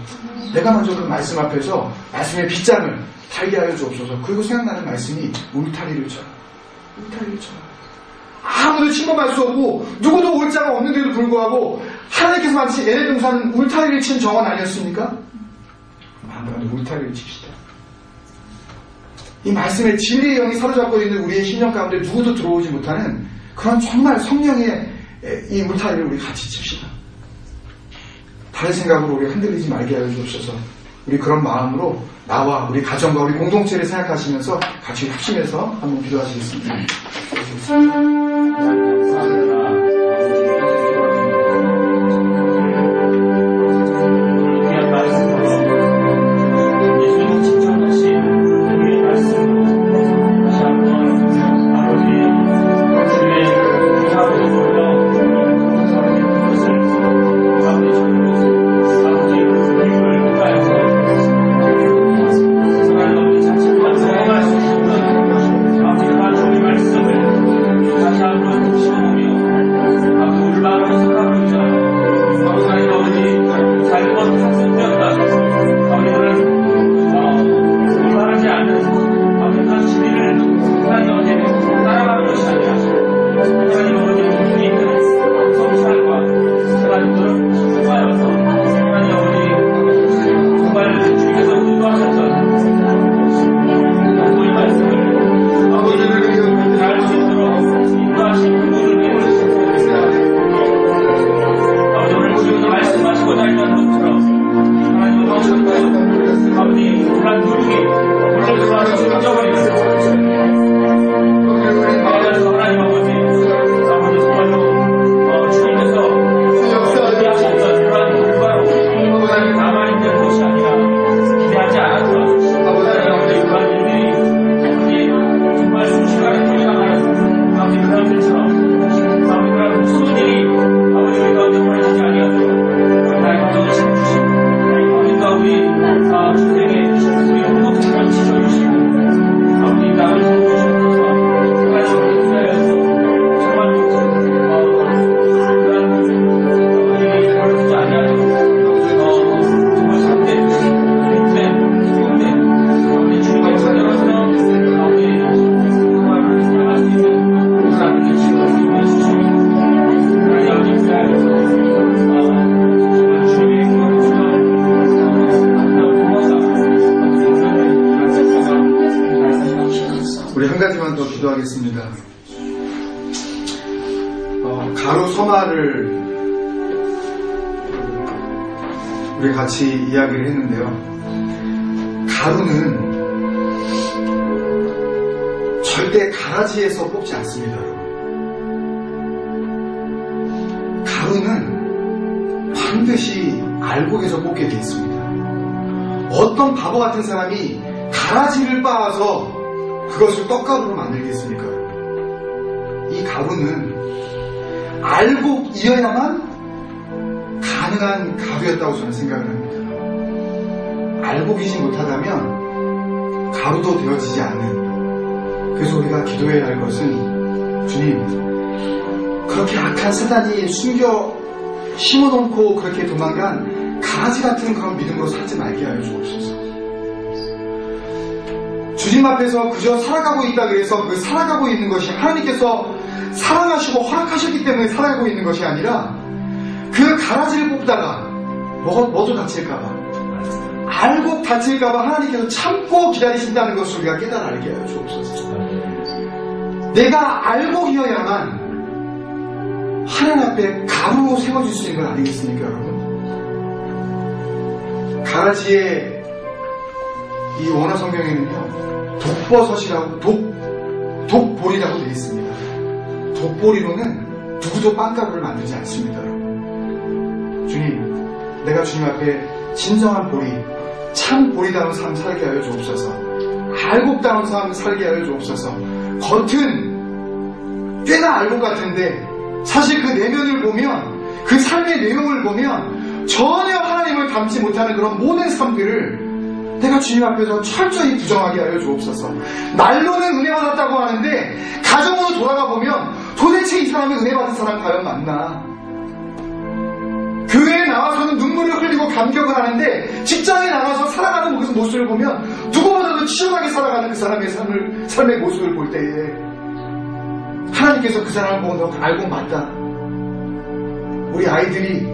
내가 먼저 그 말씀 앞에서 말씀의 빗장을 달게 하여 주옵소서. 그리고 생각나는 말씀이 울타리를 쳐라. 울타리를 쳐라. 아무도 침범할 수 없고 누구도 올 자가 없는데도 불구하고 하나님께서 마치 에덴 동산 울타리를 친 정원 아니었습니까? 마음으로 울타리를 칩시다. 이 말씀의 진리의 영이 사로잡고 있는 우리의 심령 가운데 누구도 들어오지 못하는 그런 정말 성령의 이 울타리를 우리 같이 칩시다. 다른 생각으로 우리 흔들리지 말게 하여 주옵소서. 우리 그런 마음으로 나와 우리 가정과 우리 공동체를 생각하시면서 같이 합심해서 한번 기도하시겠습니다. 기도하겠습니다. 가루 소마를 우리 같이 이야기를 했는데요. 가루는 절대 가라지에서 뽑지 않습니다. 가루는 반드시 알곡에서 뽑게 되어 있습니다. 어떤 바보 같은 사람이 가라지를 빻아서 그것을 떡가루로 만들겠습니까? 이 가루는 알곡이어야만 가능한 가루였다고 저는 생각을 합니다. 알곡이지 못하다면 가루도 되어지지 않는. 그래서 우리가 기도해야 할 것은 주님, 그렇게 악한 사단이 숨겨 심어놓고 그렇게 도망간 가라지 같은 그런 믿음으로 살지 말게 하여 주옵소서. 주님 앞에서 그저 살아가고 있다 그래서 그 살아가고 있는 것이 하나님께서 사랑하시고 허락하셨기 때문에 살아가고 있는 것이 아니라 그 가라지를 뽑다가 뭐도 다칠까봐, 알곡 다칠까봐 하나님께서 참고 기다리신다는 것을 우리가 깨달아 알게 하여 주옵소서. 내가 알곡이어야만 하나님 앞에 가루로 세워질 수 있는 건 아니겠습니까, 여러분? 가라지의 이 원어 성경에는요, 독버섯이라고, 독보리라고 되어 있습니다. 독보리로는 누구도 빵가루를 만들지 않습니다, 여러분. 주님, 내가 주님 앞에 진정한 보리, 참 보리다운 삶 살게 하여 주옵소서. 알곡다운 삶 살게 하여 주옵소서. 겉은 꽤나 알곡 같은데 사실 그 내면을 보면, 그 삶의 내용을 보면 전혀 하나님을 닮지 못하는 그런 모든 삶들을 내가 주님 앞에서 철저히 부정하게 하여 주옵소서. 말로는 은혜 받았다고 하는데 가정으로 돌아가 보면 도대체 이 사람이 은혜 받은 사람 과연 맞나? 교회에 나와서는 눈물을 흘리고 감격을 하는데 직장에 나가서 살아가는 그 모습을 보면 누구보다도 치열하게 살아가는 그 사람의 삶의 모습을 볼 때에 하나님께서 그 사람을 보고 너 알고 맞다. 우리 아이들이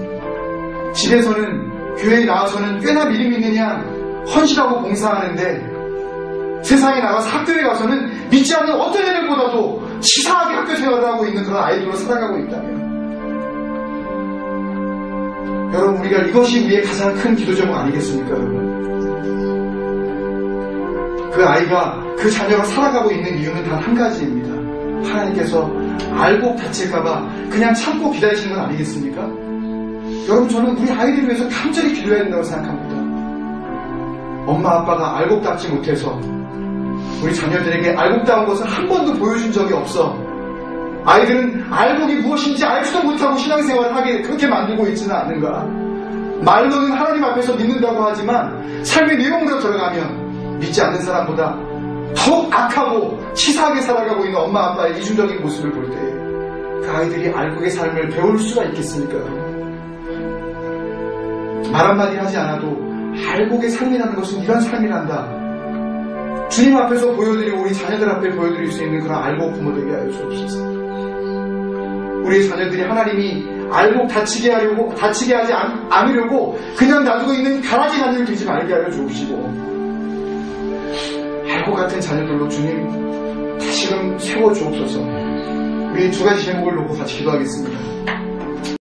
집에서는 교회에 나와서는 꽤나 믿음 있는 양 헌신하고 봉사하는데 세상에 나가서 학교에 가서는 믿지 않는 어떤 애들보다도 치사하게 학교 생활을 하고 있는 그런 아이들로 살아가고 있다면 여러분 우리가 이것이 우리의 가장 큰 기도 제목 아니겠습니까 여러분? 그 아이가 그 자녀가 살아가고 있는 이유는 단 한 가지입니다. 하나님께서 알고 다칠까봐 그냥 참고 기다리시는 건 아니겠습니까? 여러분 저는 우리 아이들을 위해서 간절히 기도해야 된다고 생각합니다. 엄마 아빠가 알곡답지 못해서 우리 자녀들에게 알곡다운 것을 한 번도 보여준 적이 없어. 아이들은 알곡이 무엇인지 알지도 못하고 신앙생활을 하게 그렇게 만들고 있지는 않는가. 말로는 하나님 앞에서 믿는다고 하지만 삶의 내용으로 들어가면 믿지 않는 사람보다 더욱 악하고 치사하게 살아가고 있는 엄마 아빠의 이중적인 모습을 볼 때 그 아이들이 알곡의 삶을 배울 수가 있겠습니까? 말 한마디 하지 않아도 알곡의 삶이라는 것은 이런 삶이란다. 주님 앞에서 보여드리고 우리 자녀들 앞에 보여드릴 수 있는 그런 알곡 부모되게 하여 주옵소서. 우리 자녀들이 하나님이 알곡 다치게 하지 않으려고 그냥 놔두고 있는 가라지 자녀를 되지 말게 하여 주옵시고 알곡 같은 자녀들로 주님 다시금 세워 주옵소서. 우리 두 가지 제목을 놓고 같이 기도하겠습니다.